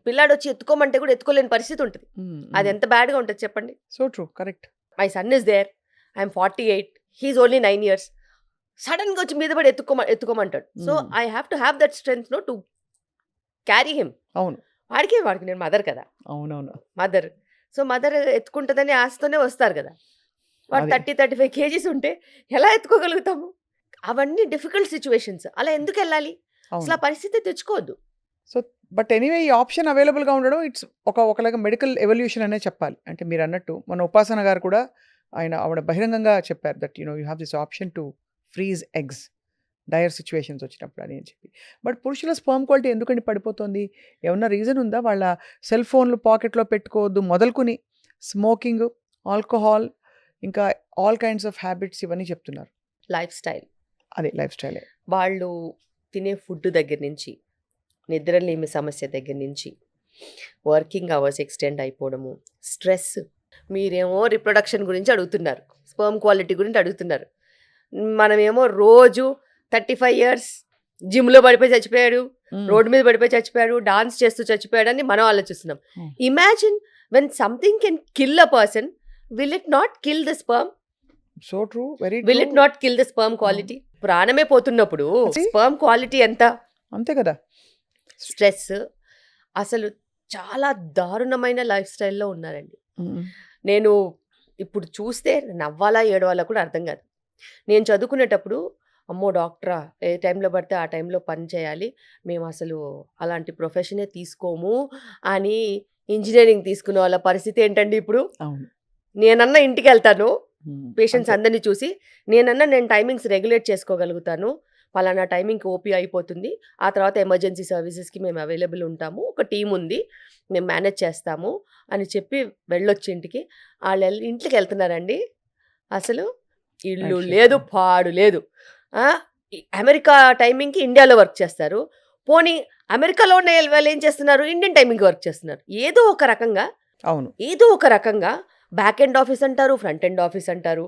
పిల్లాడు వచ్చి ఎత్తుకోమంటే కూడా ఎత్తుకోలేని పరిస్థితి ఉంటుంది. అది ఎంత బ్యాడ్ గా ఉంటుంది చెప్పండి? So true, correct. My son is there, I'm 48, he's only 9 years. Sudden గా వచ్చి మీద పడి ఎత్తుకోమంటాడు. So I have to have that strength to carry him. అవును. వాడికి నేను మదర్ కదా. అవునవును, మదర్. సో మదర్ ఎత్తుకుంటుందని ఆశతోనే వస్తారు కదా. వాడు 30-35 kgs ఉంటే ఎలా ఎత్తుకోగలుగుతాము? అవన్నీ డిఫికల్ట్ సిచ్యువేషన్స్. అలా ఎందుకు వెళ్ళాలి? అసలు ఆ పరిస్థితి తెచ్చుకోవద్దు. సో బట్ ఎనీవే ఈ ఆప్షన్ అవైలబుల్గా ఉండడం ఇట్స్ ఒకలాగా మెడికల్ ఎవల్యూషన్ అనే చెప్పాలి. అంటే మీరు అన్నట్టు మన ఉపాసన గారు కూడా ఆవిడ బహిరంగంగా చెప్పారు that you have this option to freeze eggs dire situations వచ్చినప్పుడు అని చెప్పి. బట్ పురుషుల స్పర్మ్ క్వాలిటీ ఎందుకండి పడిపోతుంది? ఏమన్నా రీజన్ ఉందా? వాళ్ళ సెల్ ఫోన్లు పాకెట్లో పెట్టుకోవద్దు మొదలుకొని స్మోకింగ్, ఆల్కహాల్, ఇంకా ఆల్ కైండ్స్ ఆఫ్ హ్యాబిట్స్ ఇవన్నీ చెప్తున్నారు. Life style. అదే లైఫ్ స్టైలే. వాళ్ళు తినే ఫుడ్ దగ్గర నుంచి, నిద్రలేమి సమస్య దగ్గర నుంచి, వర్కింగ్ అవర్స్ ఎక్స్టెండ్ అయిపోవడము, స్ట్రెస్. మీరేమో రిప్రొడక్షన్ గురించి అడుగుతున్నారు, స్పర్మ్ క్వాలిటీ గురించి అడుగుతున్నారు. మనమేమో రోజు 35 years జిమ్లో పడిపోయి చచ్చిపోయాడు, రోడ్డు మీద పడిపోయి చచ్చిపోయాడు, డాన్స్ చేస్తూ చచ్చిపోయాడు అని మనం ఆలోచిస్తున్నాం. Imagine when something can kill a person, will it not kill the sperm? So true, very true. Will it not kill the sperm quality? ప్రాణమే పోతున్నప్పుడు స్పర్మ్ క్వాలిటీ ఎంత? అంతే కదా. స్ట్రెస్. అసలు చాలా దారుణమైన లైఫ్ స్టైల్లో ఉన్నారండి. నేను ఇప్పుడు చూస్తే నవ్వాలా ఏడవాలా కూడా అర్థం కాదు. నేను చదువుకునేటప్పుడు అమ్మో డాక్టరా, ఏ టైంలో పడితే ఆ టైంలో పని చేయాలి, మేము అసలు అలాంటి ప్రొఫెషనే తీసుకోము అని ఇంజనీరింగ్ తీసుకునే వాళ్ళ పరిస్థితి ఏంటండి ఇప్పుడు? నేనన్నా ఇంటికి వెళ్తాను పేషెంట్స్ అందరినీ చూసి, నేను టైమింగ్స్ రెగ్యులేట్ చేసుకోగలుగుతాను, పలానా టైమింగ్కి ఓపీ అయిపోతుంది, ఆ తర్వాత ఎమర్జెన్సీ సర్వీసెస్కి మేము అవైలబుల్ ఉంటాము, ఒక టీం ఉంది, మేము మేనేజ్ చేస్తాము అని చెప్పి వెళ్ళొచ్చి ఇంటికి. వాళ్ళు ఇంటికి వెళ్తున్నారండి, అసలు ఇల్లు లేదు, పాడు లేదు. అమెరికా టైమింగ్కి ఇండియాలో వర్క్ చేస్తారు. పోనీ అమెరికాలో ఉన్న వాళ్ళు ఏం చేస్తున్నారు, ఇండియన్ టైమింగ్కి వర్క్ చేస్తున్నారు. ఏదో ఒక రకంగా అవును, ఏదో ఒక రకంగా బ్యాక్ ఎండ్ ఆఫీస్ అంటారు, ఫ్రంట్ ఎండ్ ఆఫీస్ అంటారు,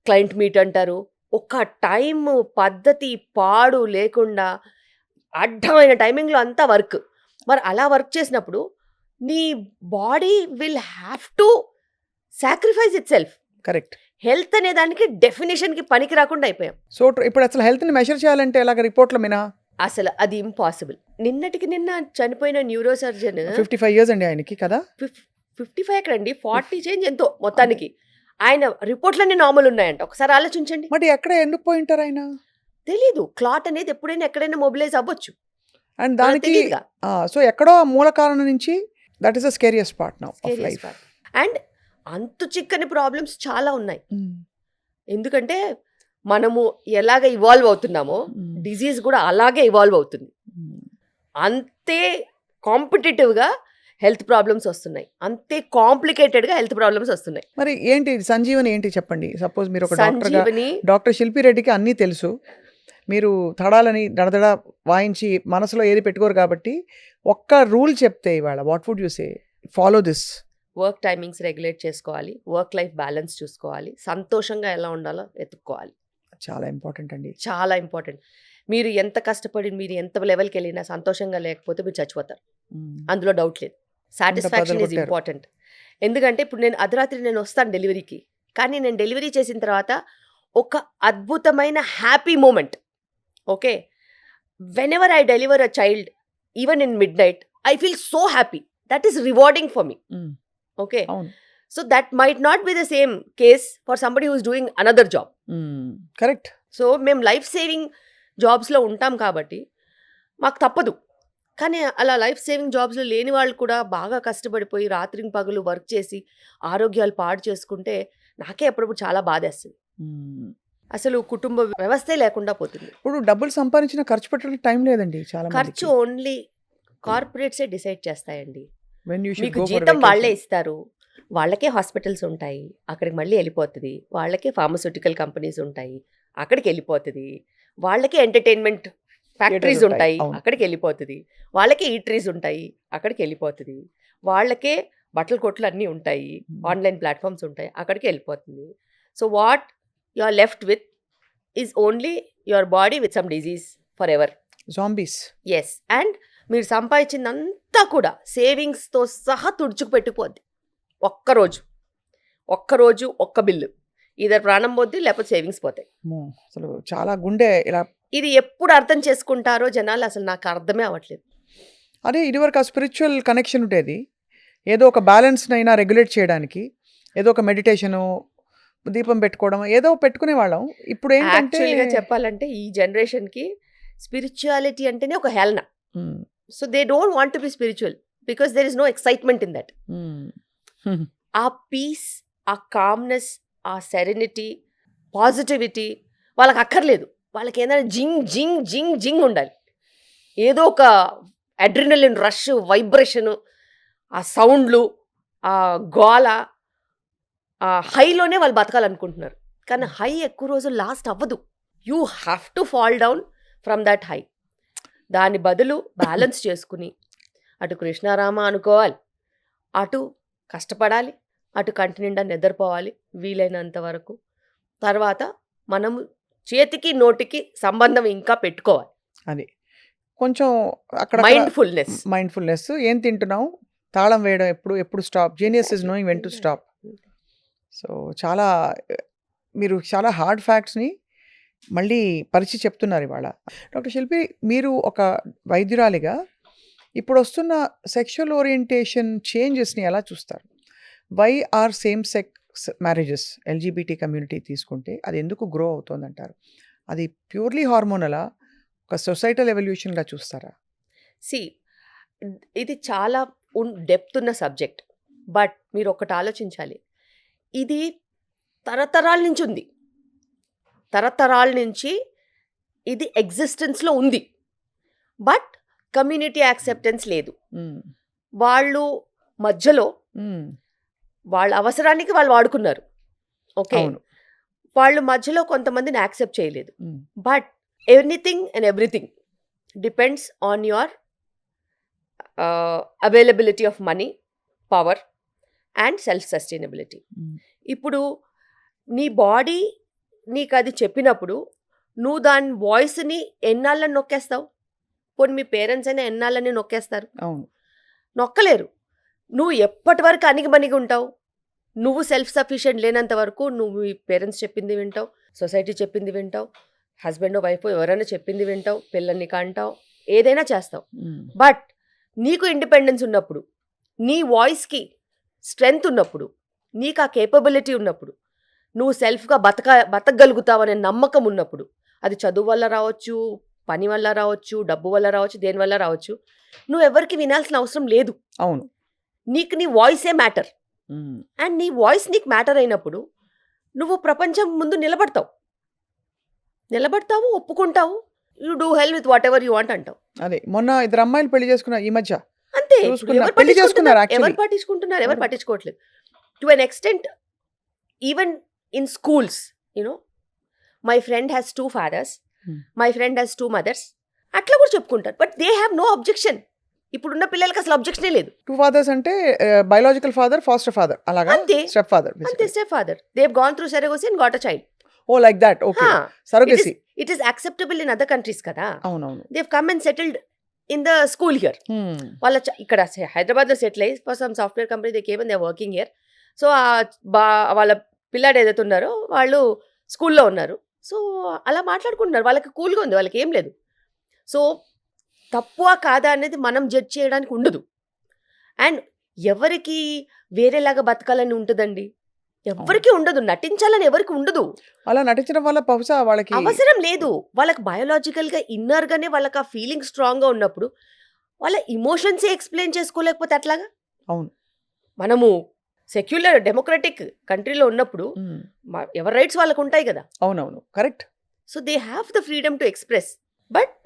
క్లయింట్ మీట్ అంటారు. ఒక టైం పద్ధతి పాడు లేకుండా అడ్డమైన టైమింగ్లో అంతా వర్క్. మరి అలా వర్క్ చేసినప్పుడు నీ body will have to sacrifice it self. Correct. Health అనే దానికి డెఫినేషన్కి పనికి రాకుండా అయిపోయాం. సో ఇప్పుడు అసలు హెల్త్ని మెజర్ చేయాలంటే ఎలాగ, రిపోర్ట్ల మీద? అసలు అది ఇంపాసిబుల్. నిన్నటికి నిన్న చనిపోయిన న్యూరో సర్జన్ 55 years అండి ఆయనకి కదా. 55 ఎక్కడండి, 40 చేంజ్ ఎంతో మొత్తానికి. ఆయన రిపోర్ట్లన్నీ నార్మల్ ఉన్నాయంట. ఒకసారి ఆలోచించండి. మరి ఎక్కడ ఎందుకు పోయింటారు ఆయన? తెలీదు. క్లాట్ అనేది ఎప్పుడైనా ఎక్కడైనా మొబిలైజ్ అవ్వచ్చు. అండ్ దానికి సో ఎక్కడో మూల కారణం నుంచి that is the scariest part now of life. And అంతు చిక్కని ప్రాబ్లమ్స్ చాలా ఉన్నాయి. ఎందుకంటే మనము ఎలాగ ఇవాల్వ్ అవుతున్నామో డిజీజ్ కూడా అలాగే ఇవాల్వ్ అవుతుంది. అంతే కాంపిటేటివ్గా హెల్త్ ప్రాబ్లమ్స్ వస్తున్నాయి, అంతే కాంప్లికేటెడ్గా హెల్త్ ప్రాబ్లమ్స్ వస్తున్నాయి. మరి ఏంటి సంజీవని ఏంటి చెప్పండి. సపోజ్ మీరు ఒక సంజీవని డాక్టర్ శిల్పి రెడ్డికి అన్నీ తెలుసు, మీరు తడాలని దడదడ వాయించి మనసులో ఏది పెట్టుకోరు కాబట్టి ఒక్క రూల్ చెప్తే ఇవాళ what would you say? Follow this. Work timings regulate చేసుకోవాలి, వర్క్ లైఫ్ బ్యాలెన్స్ చూసుకోవాలి, సంతోషంగా ఎలా ఉండాలో వెతుక్కోవాలి. చాలా ఇంపార్టెంట్ అండి, చాలా ఇంపార్టెంట్. మీరు ఎంత కష్టపడి మీరు ఎంత లెవెల్కి వెళ్ళినా సంతోషంగా లేకపోతే మీరు చచ్చిపోతారు, అందులో డౌట్ లేదు. Satisfaction is important. ఎందుకంటే ఇప్పుడు నేను అర్ధరాత్రి నేను వస్తాను డెలివరీకి, కానీ నేను డెలివరీ చేసిన తర్వాత ఒక అద్భుతమైన happy moment. Okay, whenever I deliver a child even in midnight I feel so happy. That is rewarding for me. Okay, so that might not be the same case for somebody who is doing another job. Correct. So మేము life saving జాబ్స్లో ఉంటాం కాబట్టి మాకు తప్పదు. కానీ అలా life saving జాబ్స్లో లేని వాళ్ళు కూడా బాగా కష్టపడిపోయి రాత్రి పగలు వర్క్ చేసి ఆరోగ్యాలు పాడు చేసుకుంటే నాకే అప్పుడప్పుడు చాలా బాధేస్తుంది. అసలు కుటుంబ వ్యవస్థే లేకుండా పోతుంది. ఇప్పుడు డబ్బులు సంపాదించిన ఖర్చు పెట్టడానికి టైం లేదండి చాలా. ఖర్చు ఓన్లీ కార్పొరేట్సే డిసైడ్ చేస్తాయండి. మీకు జీతం వాళ్ళే ఇస్తారు, వాళ్ళకే హాస్పిటల్స్ ఉంటాయి, అక్కడికి మళ్ళీ వెళ్ళిపోతుంది. వాళ్ళకే ఫార్మస్యూటికల్ కంపెనీస్ ఉంటాయి, అక్కడికి వెళ్ళిపోతుంది. వాళ్ళకే ఎంటర్టైన్మెంట్ ఫ్యాక్టరీస్ ఉంటాయి, అక్కడికి వెళ్ళిపోతుంది. వాళ్ళకే ఈటరీస్ ఉంటాయి, అక్కడికి వెళ్ళిపోతుంది. వాళ్ళకే బట్టల కొట్లు అన్నీ ఉంటాయి, ఆన్లైన్ ప్లాట్ఫామ్స్ ఉంటాయి, అక్కడికి వెళ్ళిపోతుంది. So what you are left with is only your body with some disease forever. Zombies. Yes. And మీరు సంపాదించిందంతా కూడా సేవింగ్స్తో సహా తుడుచుకు పెట్టిపోద్ది. ఒక్కరోజు ఒక్క బిల్లు, ఇద్దరు ప్రాణం పోద్ది, లేకపోతే సేవింగ్స్ పోతాయి. అసలు చాలా గుండె ఇలా. ఇది ఎప్పుడు అర్థం చేసుకుంటారో జనాలు, అసలు నాకు అర్థమే అవ్వట్లేదు. అదే ఇదివరకు ఆ స్పిరిచువల్ కనెక్షన్ ఉండేది, ఏదో ఒక బ్యాలెన్స్ అయినా రెగ్యులేట్ చేయడానికి ఏదో ఒక మెడిటేషను, దీపం పెట్టుకోవడం, ఏదో పెట్టుకునే వాళ్ళం. ఇప్పుడు ఏంటంటే చెప్పాలంటే ఈ జనరేషన్కి స్పిరిచువాలిటీ అంటేనే ఒక హేళన. So they don't want to be spiritual because there is no excitement in that. ఆ పీస్, ఆ కామ్నెస్, ఆ సెరెనిటీ, పాజిటివిటీ వాళ్ళకి అక్కర్లేదు. వాళ్ళకి ఏదైనా జింగ్ జింగ్ జింగ్ జింగ్ ఉండాలి, ఏదో ఒక అడ్రినలిన్ రష్, వైబ్రేషను, ఆ సౌండ్లు, ఆ గోల, ఆ హైలోనే వాళ్ళు బతకాలనుకుంటున్నారు. కానీ హై ఎక్కువ రోజులు లాస్ట్ అవ్వదు. You have to fall down from that high. దాని బదులు బ్యాలెన్స్ చేసుకుని అటు కృష్ణారామ అనుకోవాలి, అటు కష్టపడాలి, అటు కంటి నిండా నిద్రపోవాలి వీలైనంత వరకు. తర్వాత మనము చేతికి నోటికి సంబంధం ఇంకా పెట్టుకోవాలి. అది కొంచెం అక్కడ మైండ్ఫుల్నెస్. ఏం తింటున్నావు, తాళం వేయడం, ఎప్పుడు stop. Genius is knowing when to stop. So మీరు చాలా హార్డ్ ఫ్యాక్ట్స్ని మళ్ళీ పరిచి చెప్తున్నారు ఇవాళ. డాక్టర్ శిల్పి, మీరు ఒక వైద్యురాలిగా ఇప్పుడు వస్తున్న సెక్షువల్ ఓరియంటేషన్ చేంజెస్ని ఎలా చూస్తారు? Why are same sex marriages, LGBT community తీసుకుంటే అది ఎందుకు గ్రో అవుతుందంటారు? అది ప్యూర్లీ హార్మోనలా, ఒక సొసైటల్ ఎవల్యూషన్గా చూస్తారా? ఇది చాలా డెప్త్ ఉన్న సబ్జెక్ట్. బట్ మీరు ఒకటి ఆలోచించాలి, ఇది తరతరాల నుంచి ఉంది. తరతరాల నుంచి ఇది ఎగ్జిస్టెన్స్లో ఉంది, బట్ కమ్యూనిటీ యాక్సెప్టెన్స్ లేదు. వాళ్ళు మధ్యలో వాళ్ళ అవసరానికి వాళ్ళు వాడుకున్నారు, ఓకే. వాళ్ళు మధ్యలో కొంతమందిని యాక్సెప్ట్ చేయలేదు. But anything and everything depends on your availability of money, power and self sustainability. ఇప్పుడు నీ బాడీ నీకు అది చెప్పినప్పుడు నువ్వు దాని వాయిస్ని ఎన్నాళ్ళని నొక్కేస్తావు? పోనీ మీ పేరెంట్స్ అయినా ఎన్నాళ్ళని నొక్కేస్తారు? నొక్కలేరు. నువ్వు ఎప్పటి వరకు అణిగిమణిగి ఉంటావు? నువ్వు సెల్ఫ్ సఫిషియెంట్ లేనంత వరకు నువ్వు మీ పేరెంట్స్ చెప్పింది వింటావు, సొసైటీ చెప్పింది వింటావు, హస్బెండ్ వైఫ్ ఎవరైనా చెప్పింది వింటావు, పిల్లల్ని కంటావు, ఏదైనా చేస్తావు. బట్ నీకు ఇండిపెండెన్స్ ఉన్నప్పుడు, నీ వాయిస్కి స్ట్రెంగ్త్ ఉన్నప్పుడు, నీకు ఆ కేపబిలిటీ ఉన్నప్పుడు, నువ్వు సెల్ఫ్గా బతకగలుగుతావనే నమ్మకం ఉన్నప్పుడు, అది చదువు వల్ల రావచ్చు, పని వల్ల రావచ్చు, డబ్బు వల్ల రావచ్చు, దేని వల్ల రావచ్చు, నువ్వు ఎవరికి వినాల్సిన అవసరం లేదు. అవును, నీకు నీ వాయిసే మ్యాటర్. అండ్ నీ వాయిస్ నీకు మ్యాటర్ అయినప్పుడు నువ్వు ప్రపంచం ముందు నిలబడతావు, ఒప్పుకుంటావు. You do hell with whatever you want అంటావు. అదే మొన్న 2 అమ్మాయిలు పెళ్లి చేసుకున్నారు ఈ మధ్య. అంతే, ఎవరు పట్టించుకుంటున్నారు, ఎవరు పట్టించుకోవట్లేదు. To an extent even in schools, you know, my friend has 2 fathers, my friend has 2 mothers, అట్లా కూడా చెప్పుకుంటారు. But they have no objection. ఇప్పుడున్న పిల్లలకి అసలు అబ్జెక్షనే లేదు. 2 fathers అంటే బయోలాజికల్ ఫాదర్, ఫాస్టర్ ఫాదర్, అలాగా స్టెప్ ఫాదర్. అంతే, step father. They have gone through surrogacy and got a child. Oh like that, okay. Surrogacy it is acceptable in other countries కదా. అవునవును. They have come and settled in the school here. వాళ్ళ ఇక్కడ హైదరాబాద్లో settle అయ్యి for some software company they came and they are working here. So వాళ్ళ పిల్లాడు ఏదైతే ఉన్నారో వాళ్ళు స్కూల్లో ఉన్నారు. సో అలా మాట్లాడుకుంటున్నారు, వాళ్ళకి కూల్గా ఉంది, వాళ్ళకి ఏం లేదు. సో తక్కువ కాదా అనేది మనం జడ్జ్ చేయడానికి ఉండదు. అండ్ ఎవరికి వేరేలాగా బతకాలని ఉంటుందండి? ఎవరికి ఉండదు. నటించాలని ఎవరికి ఉండదు. అలా నటించడం వల్ల బహుశా వాళ్ళకి అవసరం లేదు. వాళ్ళకి బయోలాజికల్గా ఇన్నర్గానే వాళ్ళకి ఆ ఫీలింగ్ స్ట్రాంగ్గా ఉన్నప్పుడు వాళ్ళ ఇమోషన్సే ఎక్స్ప్లెయిన్ చేసుకోలేకపోతే అట్లాగా. అవును, మనము సెక్యులర్ డెమోక్రటిక్ కంట్రీలో ఉన్నప్పుడు ఎవరి రైట్స్ వాళ్ళకు ఉంటాయి కదా. అవునవును, correct. So they have the freedom to express. But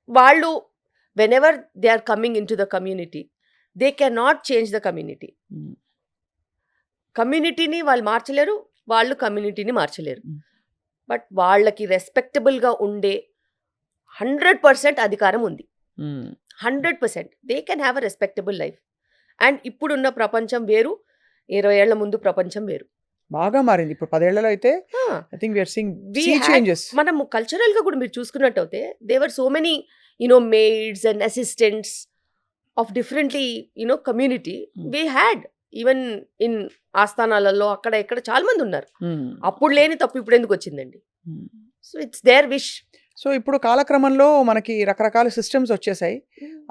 వాళ్ళు whenever they are coming into the community, they cannot change the community. కమ్యూనిటీని వాళ్ళు మార్చలేరు, వాళ్ళు కమ్యూనిటీని మార్చలేరు. బట్ వాళ్ళకి రెస్పెక్టబుల్గా ఉండే 100% అధికారం ఉంది. 100% they can have a respectable life. And ఇప్పుడున్న ప్రపంచం వేరు, 20 ఏళ్ల ముందు ప్రపంచం వేరు. బాగా మారింది. ఇప్పుడు 10 ఏళ్లలో అయితే I think we are seeing sea changes. మనం కల్చరల్గా కూడా మీరు చూసుకున్నట్టయితే there were so many maids and assistants of differently community we had even in ఆస్థానాలలో అక్కడ ఇక్కడ చాలా మంది ఉన్నారు. అప్పుడు లేని తప్పు ఇప్పుడు ఎందుకు వచ్చిందండి? So it's their wish. So ఇప్పుడు కాలక్రమంలో మనకి రకరకాల సిస్టమ్స్ వచ్చేసాయి,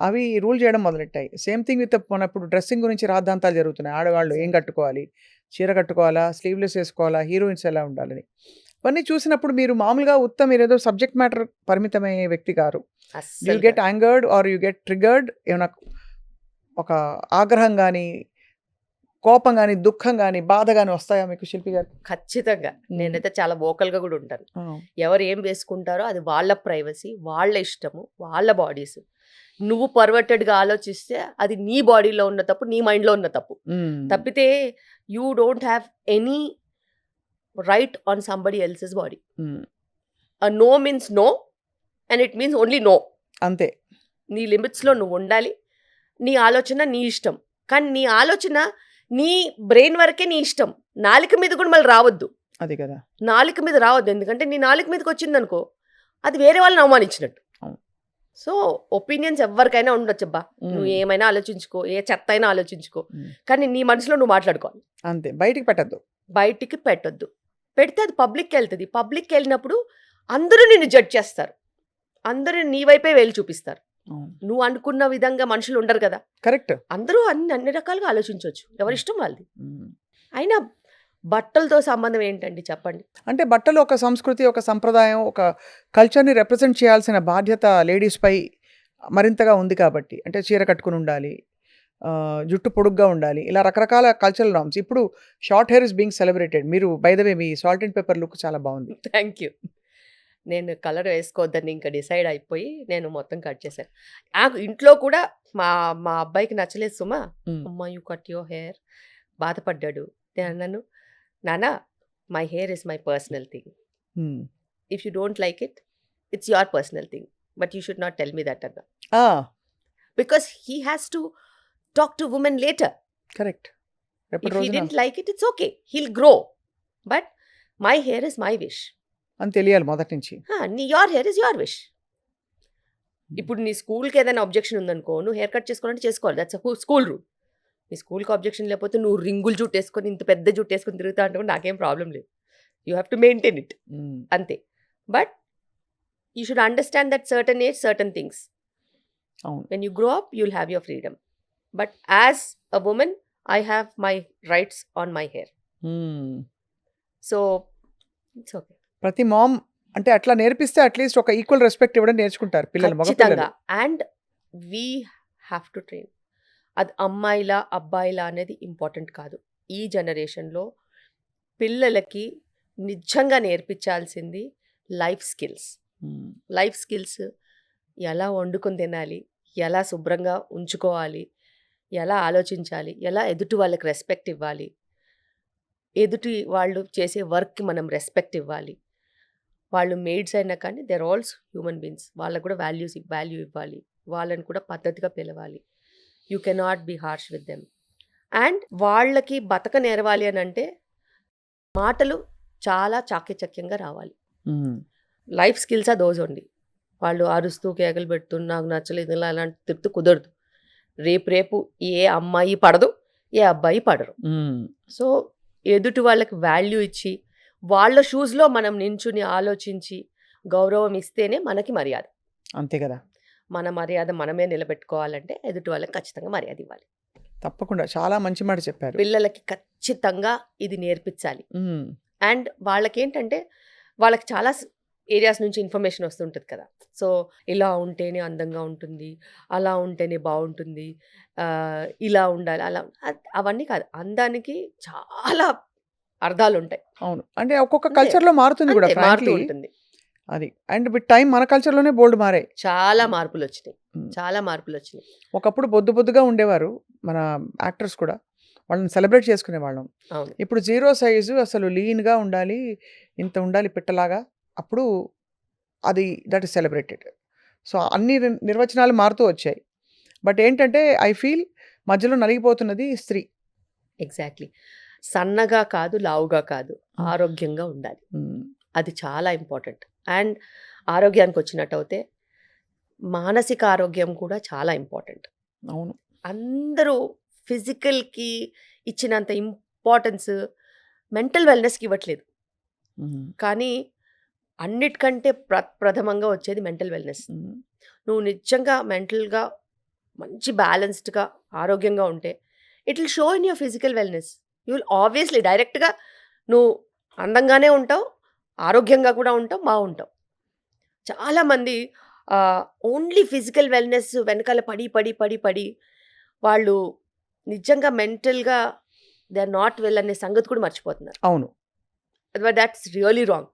అవి రూల్ చేయడం మొదలెట్టాయి. సేమ్ థింగ్ విత్ మన ఇప్పుడు డ్రెస్సింగ్ గురించి రాద్ధాంతాలు జరుగుతున్నాయి. ఆడవాళ్ళు ఏం కట్టుకోవాలి, చీర కట్టుకోవాలా, స్లీవ్లెస్ వేసుకోవాలా, హీరోయిన్స్ ఎలా ఉండాలని, ఇవన్నీ చూసినప్పుడు మీరు మామూలుగా మీరు ఏదో సబ్జెక్ట్ మ్యాటర్ పరిమితమయ్యే వ్యక్తి గారు. You get angered or you get triggered? ఏమైనా ఒక ఆగ్రహం కానీ, కోపం కానీ, దుఃఖం కానీ, బాధ కానీ వస్తాయా మీకు శిల్పి గారు? ఖచ్చితంగా. నేనైతే చాలా వోకల్గా కూడా ఉంటాను. ఎవరు ఏం వేసుకుంటారో అది వాళ్ళ ప్రైవసీ, వాళ్ళ ఇష్టము, వాళ్ళ బాడీస్. నువ్వు పర్వర్టెడ్గా ఆలోచిస్తే అది నీ బాడీలో ఉన్న తప్పు, నీ మైండ్లో ఉన్న తప్పు. తప్పితే you don't have any right on somebody else's body. No means no and it means only no. అంతే. నీ లిమిట్స్లో నువ్వు ఉండాలి. నీ ఆలోచన నీ ఇష్టం, కానీ నీ ఆలోచన నీ బ్రెయిన్ వరకే నీ ఇష్టం. నాలుక మీద కూడా మళ్ళీ రావద్దు. అది కదా, నాలుక మీద రావద్దు. ఎందుకంటే నీ నాలుక మీదకి వచ్చిందనుకో అది వేరే వాళ్ళని అవమానించినట్టు. సో ఒపీనియన్స్ ఎవరికైనా ఉండొచ్చబ్బా, నువ్వు ఏమైనా ఆలోచించుకో, ఏ చెత్త అయినా ఆలోచించుకో, కానీ నీ మనసులో నువ్వు మాట్లాడుకోవాలి. అంతే, బయటికి పెట్టద్దు. బయటికి పెట్టొద్దు. పెడితే అది పబ్లిక్కి వెళ్తుంది. పబ్లిక్కి వెళ్ళినప్పుడు అందరూ నిన్ను జడ్జ్ చేస్తారు, అందరూ నీ వైపే వేలు చూపిస్తారు. నువ్వు అనుకున్న విధంగా మనుషులు ఉండరు కదా. కరెక్ట్. అందరూ అన్ని రకాలుగా ఆలోచించవచ్చు, ఎవరిష్టం వాళ్ళది. అయినా బట్టలతో సంబంధం ఏంటండి చెప్పండి? అంటే బట్టలు ఒక సంస్కృతి, ఒక సంప్రదాయం, ఒక కల్చర్ని రిప్రజెంట్ చేయాల్సిన బాధ్యత లేడీస్పై మరింతగా ఉంది కాబట్టి, అంటే చీర కట్టుకుని ఉండాలి, జుట్టు పొడుగ్గా ఉండాలి, ఇలా రకరకాల కల్చరల్ నార్మ్స్. ఇప్పుడు short hair is being celebrated. మీరు బై ద వే మీ సాల్ట్ అండ్ పెప్పర్ లుక్ చాలా బాగుంది. Thank you. నేను కలర్ వేసుకోవద్దని ఇంకా డిసైడ్ అయిపోయి నేను మొత్తం కట్ చేశాను. నాకు ఇంట్లో కూడా మా మా అబ్బాయికి నచ్చలేదు సుమా, అమ్మా యూ కట్ యువర్ హెయిర్, బాధపడ్డాడు. నేను అన్నాను, నానా my hair is my personal thing, if you don't like it it's your personal thing, but you should not tell me that అన్నా, because he has to talk to women later. Correct. If he didn't like it, it's okay. He'll grow. But my hair is my wish. అని తెలియాలి మొదటి నుంచి. Your hair is your wish. ఇప్పుడు నీ స్కూల్కి ఏదైనా objection ఉందనుకో, నువ్వు హెయిర్ కట్ చేసుకోవాలంటే చేసుకోవాలి, దట్స్ స్కూల్ రూల్. నీ స్కూల్కి అబ్జెక్షన్ లేకపోతే నువ్వు రింగులు జుట్టు వేసుకొని ఇంత పెద్ద జుట్టు వేసుకొని తిరుగుతా అంటే నాకేం ప్రాబ్లం లేదు. You have to maintain it, అంతే. But you should understand that certain age certain things. When you grow up you will have your freedom. But as a woman I have my rights on my hair. So, it's okay. ప్రతి ma'am అంటే అట్లా నేర్పిస్తే at least ఒక equal respect ఇవ్వడం నేర్చుకుంటారు పిల్లలు, మగ పిల్లలు. And we have to train. అది అమ్మాయిలా అబ్బాయిలా అనేది ఇంపార్టెంట్ కాదు. ఈ జనరేషన్లో పిల్లలకి నిజంగా నేర్పించాల్సింది లైఫ్ స్కిల్స్. లైఫ్ స్కిల్స్, ఎలా వండుకొని తినాలి, ఎలా శుభ్రంగా ఉంచుకోవాలి, ఎలా ఆలోచించాలి, ఎలా ఎదుటి వాళ్ళకి రెస్పెక్ట్ ఇవ్వాలి, ఎదుటి వాళ్ళు చేసే వర్క్కి మనం రెస్పెక్ట్ ఇవ్వాలి. వాళ్ళు మేడ్స్ అయినా కానీ దేర్ ఆల్సో హ్యూమన్ బీయింగ్స్, వాళ్ళకు కూడా వాల్యూ ఇవ్వాలి, వాళ్ళని కూడా పద్ధతిగా పిలవాలి. You cannot be harsh with them. And వాళ్ళకి బతక నేర్వాలి అని అంటే మాటలు చాలా చాకచక్యంగా రావాలి. Life skills those only. వాళ్ళు అరుస్తూ కేకలు పెడుతూ నాకు నచ్చలేదు ఇలా అలాంటి తిడుతూ కుదరదు. రేపు ఏ అమ్మాయి పడదు, ఏ అబ్బాయి పడరు. సో ఎదుటి వాళ్ళకి వాల్యూ ఇచ్చి వాళ్ళ షూస్లో మనం నించుని ఆలోచించి గౌరవం ఇస్తేనే మనకి మర్యాద. అంతే కదా. మన మర్యాద మనమే నిలబెట్టుకోవాలంటే ఎదుటి వాళ్ళకి ఖచ్చితంగా మర్యాద ఇవ్వాలి. తప్పకుండా, చాలా మంచి మాట చెప్పారు. పిల్లలకి ఖచ్చితంగా ఇది నేర్పించాలి. అండ్ వాళ్ళకేంటంటే వాళ్ళకి చాలా ఏరియాస్ నుంచి ఇన్ఫర్మేషన్ వస్తుంటుంది కదా. సో ఇలా ఉంటేనే అందంగా ఉంటుంది, అలా ఉంటేనే బాగుంటుంది, ఇలా ఉండాలి, అలా, అవన్నీ కాదు. అందానికి చాలా అర్థాలు ఉంటాయి. అవును, అంటే ఒక్కొక్క కల్చర్లో మారుతుంది కూడా, మారుతూ ఉంటుంది అది. అండ్ విత్ టైం మన కల్చర్లోనే బోల్డ్ మారాయి, చాలా మార్పులు వచ్చినాయి, చాలా మార్పులు వచ్చినాయి. ఒకప్పుడు బొద్దుగా ఉండేవారు మన యాక్టర్స్ కూడా, వాళ్ళని సెలబ్రేట్ చేసుకునేవాళ్ళం. ఇప్పుడు 0 సైజు, అసలు లీన్గా ఉండాలి, ఇంత ఉండాలి పిట్టలాగా, అప్పుడు అది దట్ ఈస్ సెలబ్రేటెడ్. సో అన్ని నిర్వచనాలు మారుతూ వచ్చాయి. బట్ ఏంటంటే ఐ ఫీల్ మధ్యలో నలిగిపోతున్నది స్త్రీ. ఎగ్జాక్ట్లీ. సన్నగా కాదు, లావుగా కాదు, ఆరోగ్యంగా ఉండాలి, అది చాలా ఇంపార్టెంట్. అండ్ ఆరోగ్యానికి వచ్చినట్టు అయితే మానసిక ఆరోగ్యం కూడా చాలా ఇంపార్టెంట్. అవును, అందరూ ఫిజికల్కి ఇచ్చినంత ఇంపార్టెన్స్ మెంటల్ వెల్నెస్కి ఇవ్వట్లేదు. కానీ అన్నిటికంటే ప్రథమంగా వచ్చేది మెంటల్ వెల్నెస్. నువ్వు నిజంగా మెంటల్గా మంచి బ్యాలెన్స్డ్గా ఆరోగ్యంగా ఉంటే it will show in your physical wellness. You will obviously డైరెక్ట్గా నువ్వు అందంగానే ఉంటావు, ఆరోగ్యంగా కూడా ఉంటావు, బాగుంటావు. చాలామంది ఓన్లీ ఫిజికల్ వెల్నెస్ వెనకాల పడి పడి పడి పడి వాళ్ళు నిజంగా మెంటల్గా దే ఆర్ నాట్ వెల్ అనే సంగతి కూడా మర్చిపోతున్నారు. అవును, that's really wrong.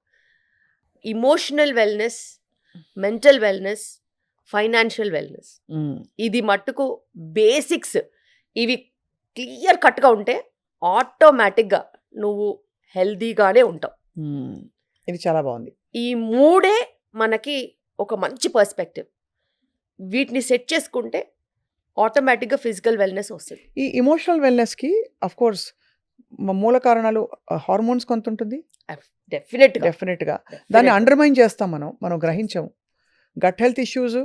Emotional wellness, mental wellness, financial wellness, ఇది మట్టుకు బేసిక్స్. ఇవి క్లియర్ కట్గా ఉంటే ఆటోమేటిక్గా నువ్వు హెల్దీగానే ఉంటావు. ఇది చాలా బాగుంది. ఈ మూడే మనకి ఒక మంచి పర్స్పెక్టివ్. వీటిని సెట్ చేసుకుంటే ఆటోమేటిక్గా ఫిజికల్ వెల్నెస్ వస్తుంది. ఈ ఇమోషనల్ వెల్నెస్కి అఫ్ కోర్స్ మూల కారణాలు హార్మోన్స్ కొంత ఉంటుంది. డెఫినెట్గా దాన్ని అండర్మైన్ చేస్తాం, మనం గ్రహించాము. గట్ హెల్త్ ఇష్యూస్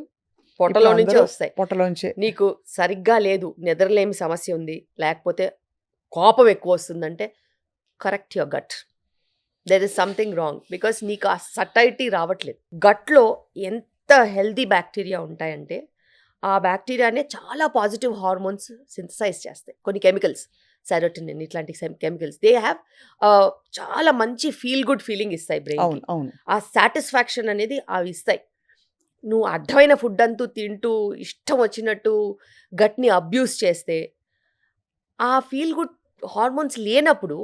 పొట్టలో నుంచే వస్తాయి. పొట్టలోంచే నీకు సరిగ్గా లేదు, నిద్రలేమి సమస్య ఉంది, లేకపోతే కోపం ఎక్కువ వస్తుందంటే correct your gut. There is something wrong because నీకు ఆ సటైటీ రావట్లేదు. గట్లో ఎంత హెల్దీ బ్యాక్టీరియా ఉంటాయంటే ఆ బ్యాక్టీరియానే చాలా పాజిటివ్ హార్మోన్స్ సింథసైజ్ చేస్తాయి. కొన్ని కెమికల్స్, సెరోటోనిన్ ఇట్లాంటి కెమికల్స్, దే హ్యావ్ చాలా మంచి ఫీల్ గుడ్ ఫీలింగ్ ఇస్తాయి బ్రెయిన్. ఆ సాటిస్ఫాక్షన్ అనేది అవి ఇస్తాయి. నువ్వు అడ్డమైన ఫుడ్ అంటూ తింటూ ఇష్టం వచ్చినట్టు గట్ని అబ్యూస్ చేస్తే ఆ ఫీల్ గుడ్ హార్మోన్స్ లేనప్పుడు,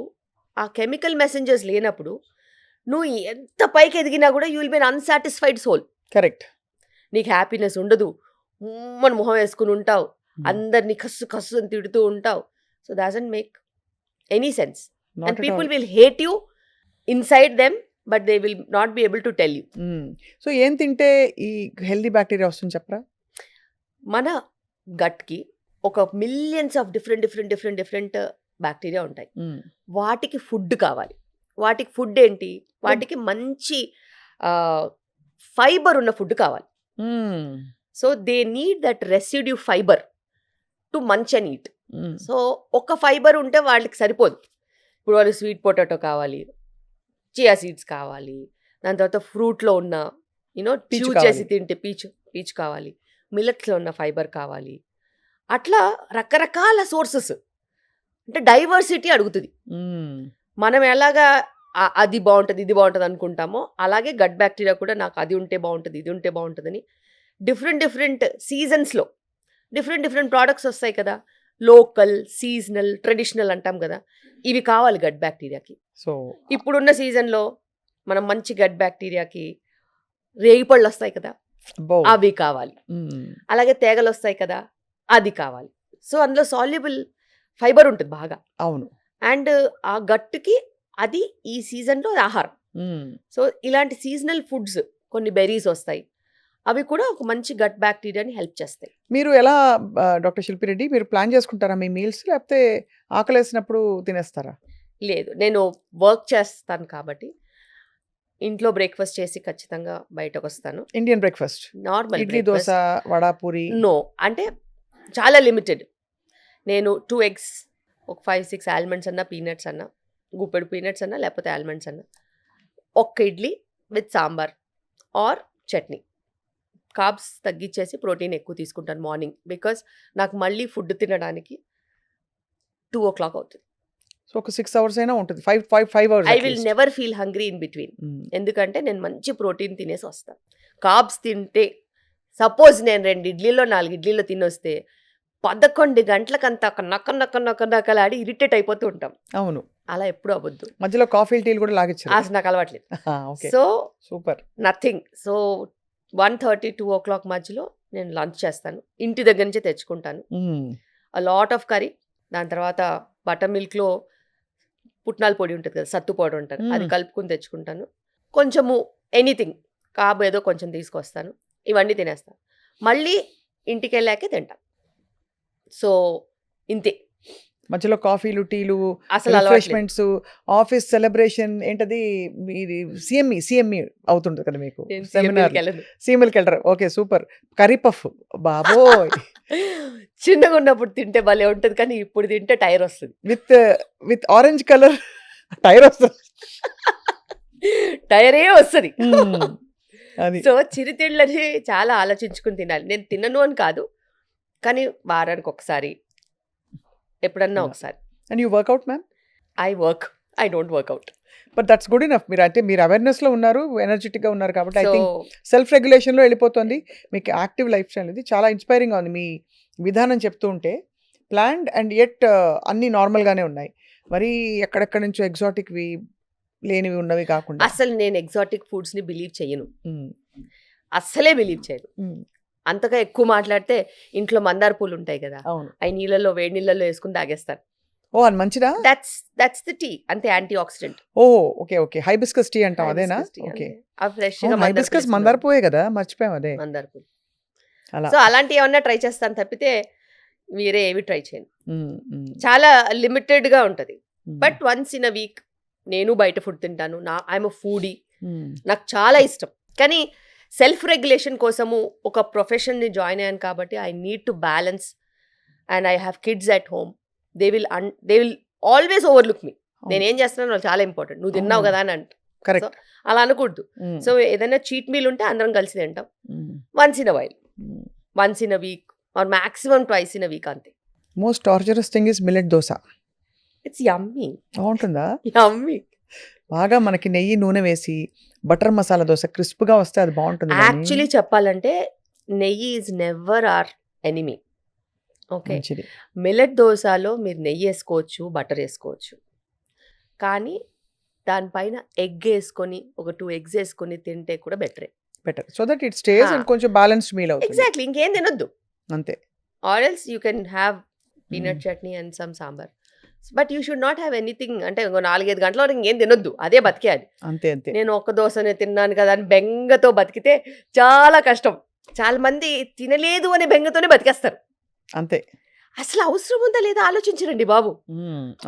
ఆ కెమికల్ మెసెంజర్స్ లేనప్పుడు నువ్వు ఎంత పైకి ఎదిగినా కూడా you will be unsatisfied soul. Correct. నీకు హ్యాపీనెస్ ఉండదు, మన మొహం వేసుకుని ఉంటావు, అందరినీ కస్సు కస్సు అని తిడుతూ ఉంటావు. So doesn't make any sense. And people will hate you inside them but they will not be able to tell you. So ఏం తింటే ఈ హెల్దీ బ్యాక్టీరియా వస్తుంది చెప్పరా? మన గట్కి ఒక మిలియన్స్ ఆఫ్ డిఫరెంట్ బ్యాక్టీరియా ఉంటాయి. వాటికి ఫుడ్ కావాలి. వాటికి ఫుడ్ ఏంటి? వాటికి మంచి ఫైబర్ ఉన్న ఫుడ్ కావాలి. So they need that residue fibre to munch and eat. So ఒక ఫైబర్ ఉంటే వాళ్ళకి సరిపోదు. ఇప్పుడు వాళ్ళు స్వీట్ పొటాటో కావాలి, చియా సీడ్స్ కావాలి, దాని తర్వాత ఫ్రూట్లో ఉన్న Peach చూ చేసి తింటే పీచ్ కావాలి, మిల్లెట్స్లో ఉన్న ఫైబర్ కావాలి. అట్లా రకరకాల సోర్సెస్, అంటే డైవర్సిటీ అడుగుతుంది. మనం ఎలాగా అది బాగుంటుంది ఇది బాగుంటుంది అనుకుంటామో అలాగే గట్ బ్యాక్టీరియా కూడా నాకు అది ఉంటే బాగుంటుంది ఇది ఉంటే బాగుంటుందని డిఫరెంట్ సీజన్స్లో డిఫరెంట్ ప్రోడక్ట్స్ వస్తాయి కదా. లోకల్, సీజనల్, ట్రెడిషనల్ అంటాం కదా. ఇవి కావాలి గట్ బ్యాక్టీరియాకి. సో ఇప్పుడున్న సీజన్లో మనం మంచి గట్ బ్యాక్టీరియాకి రేగిపళ్ళు వస్తాయి కదా, అవి కావాలి. అలాగే తేగలు వస్తాయి కదా, అది కావాలి. సో అందులో సాల్యుబుల్ ఫైబర్ ఉంటుంది బాగా. అవును. అండ్ ఆ గట్టుకి అది ఈ సీజన్లో ఆహారం. సో ఇలాంటి సీజనల్ ఫుడ్స్, కొన్ని బెర్రీస్ వస్తాయి, అవి కూడా ఒక మంచి గట్ బ్యాక్టీరియాని హెల్ప్ చేస్తాయి. మీరు ఎలా డాక్టర్ శిల్పిరెడ్డి మీరు ప్లాన్ చేసుకుంటారా మీ మీల్స్, లేకపోతే ఆకలేసినప్పుడు తినేస్తారా? లేదు, నేను వర్క్ చేస్తాను కాబట్టి ఇంట్లో బ్రేక్ఫాస్ట్ చేసి ఖచ్చితంగా బయటకు వస్తాను. Indian breakfast, normal idli, dosa, vada, puri? No, అంటే చాలా లిమిటెడ్. నేను 2 eggs, ఒక 5-6 ఆల్మండ్స్ అన్నా, పీనట్స్ అన్నా, గుప్పెడు పీనట్స్ అన్నా, లేకపోతే ఆల్మండ్స్ అన్నా, ఒక్క idli with sambar or chutney. Carbs తగ్గించేసి ప్రోటీన్ ఎక్కువ తీసుకుంటాను మార్నింగ్, బికాస్ నాకు మళ్ళీ ఫుడ్ తినడానికి 2 o'clock అవుతుంది. సో ఒక 6 hours అయినా ఉంటుంది, 5 hours. I will never feel hungry in between. ఎందుకంటే నేను మంచి ప్రోటీన్ తినేసి వస్తాను. కార్బ్స్ తింటే, సపోజ్ నేను 2 ఇడ్లీలో 4 ఇడ్లీలో తినొస్తే 11 గంటలకంతా నక్కలాడి ఇరిటేట్ అయిపోతూ ఉంటాం. అవును, అలా ఎప్పుడు అవ్వద్దు. మధ్యలో కాఫీ టీలు కూడా లాగించారు. అసలు నాకు అలవాట్లేదు. Okay, so super. Nothing. So 1:30-2 o'clock మధ్యలో నేను లంచ్ చేస్తాను. ఇంటి దగ్గర నుంచే తెచ్చుకుంటాను. లాట్ ఆఫ్ కర్రీ, దాని తర్వాత బటర్ మిల్క్లో పుట్నాల పొడి ఉంటుంది కదా, సత్తు పొడి ఉంటుంది, అది కలుపుకుని తెచ్చుకుంటాను. కొంచెము ఎనీథింగ్ కార్బ్ ఏదో కొంచెం తీసుకొస్తాను. ఇవన్నీ తినేస్తాను. మళ్ళీ ఇంటికి వెళ్ళాకే తింటాను. సో ఇంతే. మధ్యలో కాఫీలు, టీలు, అసలు రిఫ్రెష్మెంట్స్, ఆఫీస్ సెలబ్రేషన్ ఏంటది మీది సిఎంఈ అవుతుంటుంది కదా మీకు సెమినార్, సిఎంఎల్కి వెళ్ళరు. Okay, super. కర్రీ పఫ్, బాబోయ్. చిన్నగా ఉన్నప్పుడు తింటే భలే ఉంటుంది, కానీ ఇప్పుడు తింటే టైర్ వస్తుంది. విత్ ఆరెంజ్ కలర్ టైర్ వస్తుంది, టైరే వస్తుంది. అది. సో చిరుతిళ్ళని చాలా ఆలోచించుకుని తినాలి. నేను తినను అని కాదు, కానీ వారానికి ఒకసారి, ఎప్పుడన్నా ఒకసారి. And you workout ma'am? I don't workout. But that's good enough. మీరు అవేర్నెస్లో ఉన్నారు, ఎనర్జెటిక్గా ఉన్నారు కాబట్టి ఐ సో థింక్ సెల్ఫ్ రెగ్యులేషన్లో వెళ్ళిపోతుంది. మీకు యాక్టివ్ లైఫ్ స్టైల్ ఇది చాలా ఇన్స్పైరింగ్గా ఉంది. మీ విధానం చెప్తూ ఉంటే ప్లాన్డ్ అండ్ ఎట్ అన్నీ నార్మల్గానే ఉన్నాయి. మరి ఎక్కడెక్కడి నుంచో ఎగ్జాటిక్వి లేనివి ఉన్నవి కాకుండా. అసలు నేను ఎగ్జాటిక్ ఫుడ్స్ని బిలీవ్ చేయను, అస్సలే బిలీవ్ చేయను. అంతగా ఎక్కువ మాట్లాడితే ఇంట్లో మందార పూలు ఉంటాయి కదా, అవును, అవి నీళ్ళలో, వేడి నీళ్ళలో వేసుకుని తాగేస్తాను. ఓ అది మంచిదా? దట్స్ ది టీ, అంతే, యాంటీ ఆక్సిడెంట్. ఓ ఓకే ఓకే, హైబిస్కస్ టీ అంటాం అదేనా? ఓకే, హైబిస్కస్ మందార పూయే కదా, మర్చిపోయాం అదే మందార పూలు. అలా. సో అలాంటి ఏమన్నా ట్రై చేస్తాను తప్పితే వేరే ఏవి ట్రై చేయను. చాలా లిమిటెడ్గా ఉంటుంది. But once in a week నేను బయట ఫుడ్ తింటాను. ఐఎమ్ అ ఫుడీ, నాకు చాలా ఇష్టం. కానీ సెల్ఫ్ రెగ్యులేషన్ కోసము ఒక ప్రొఫెషన్ని జాయిన్ అయ్యాను కాబట్టి I need to balance and I have kids at home. They will always overlook me. నేనేం చేస్తున్నాను వాళ్ళు చాలా ఇంపార్టెంట్, నువ్వు తిన్నావు కదా అని అంట. కరెక్ట్, అలా అనకూడదు. సో ఏదైనా చీట్ మీల్ ఉంటే అందరం కలిసి తింటాం. Once in a while, once in a week or maximum twice in a week, అంతే. Most torturous thing is millet dosa. It's yummy. బాగుంటుందా? యమ్మీ. బాగా మనకి నెయ్యి, నూనె వేసి బటర్ మసాలా దోశ క్రిస్ప్గా వస్తే అది బాగుంటుంది. యాక్చువల్లీ చెప్పాలంటే నెయ్యి is never our enemy. Okay, millet దోశలో మీరు నెయ్యి వేసుకోవచ్చు, బటర్ వేసుకోవచ్చు, కానీ దానిపైన ఎగ్ వేసుకొని ఒక 2 eggs వేసుకొని తింటే కూడా బెటరే. Better. So that it stays ఆ. అండ్ కొంచెం బ్యాలెన్స్డ్ మీల్ అవుతుంది. ఎగ్జాక్ట్లీ, ఇంకేం తినొద్దు. అంతే. Or else you can have peanut chutney and some sambar. But you should not have anything. అంటే 4-5 గంటల వరకు ఇంకేం తినొద్దు, అదే బతికేయాలి. అంతే అంతే. నేను ఒక్క దోశనే తిన్నాను కదా అని బెంగతో బతికితే చాలా కష్టం. చాలా మంది తినలేదు అనే బెంగతోనే బతికేస్తారు. అంతే. అసలు అవసరం ఉందా లేదా ఆలోచించరండి బాబు.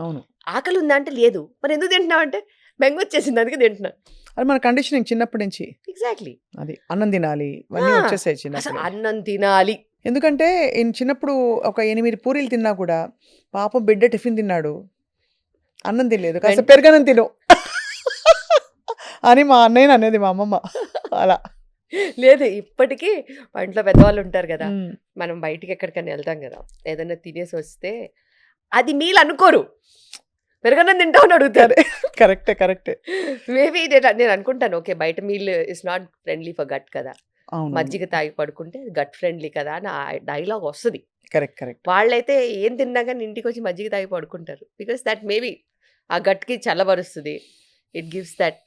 అవును. ఆకలి ఉందా అంటే లేదు, మరి ఎందుకు తింటున్నావు అంటే బెంగ వచ్చేసింది అందుకే తింటున్నా. అది మన కండిషనింగ్ చిన్నప్పటి నుంచి. ఎగ్జాక్ట్లీ. అది అన్నం తినాలి ఇవన్నీ వచ్చేసాయి అసలు చిన్నప్పుడు. అన్నం తినాలి. ఎందుకంటే చిన్నప్పుడు ఒక 8 పూరీలు తిన్నా కూడా పాపం బిడ్డ టిఫిన్ తిన్నాడు, అన్నం తినలేదు, కాస్త పెరగనం తిను అని మా అన్నయ్య అనేది మా అమ్మమ్మ. అలా లేదు, ఇప్పటికీ మా ఇంట్లో పెద్దవాళ్ళు ఉంటారు కదా, మనం బయటికి ఎక్కడికైనా వెళ్తాం కదా, ఏదైనా తినేసి వస్తే అది మీల్ అనుకోరు, పెరగనం తింటావు అని అడుగుతారు. కరెక్టే కరెక్టే. మేబీ నేను అనుకుంటాను, ఓకే బయట meal is not friendly for gut కదా, మజ్జిగ తాగి పడుకుంటే గట్ ఫ్రెండ్లీ కదా అని ఆ డైలాగ్ వస్తుంది. Correct correct. వాళ్ళైతే ఏం తిన్నా కానీ ఇంటికి వచ్చి మజ్జిగ తాగి పడుకుంటారు. బికాస్ దట్ మేబీ ఆ గట్కి చల్లబరుస్తుంది. It gives that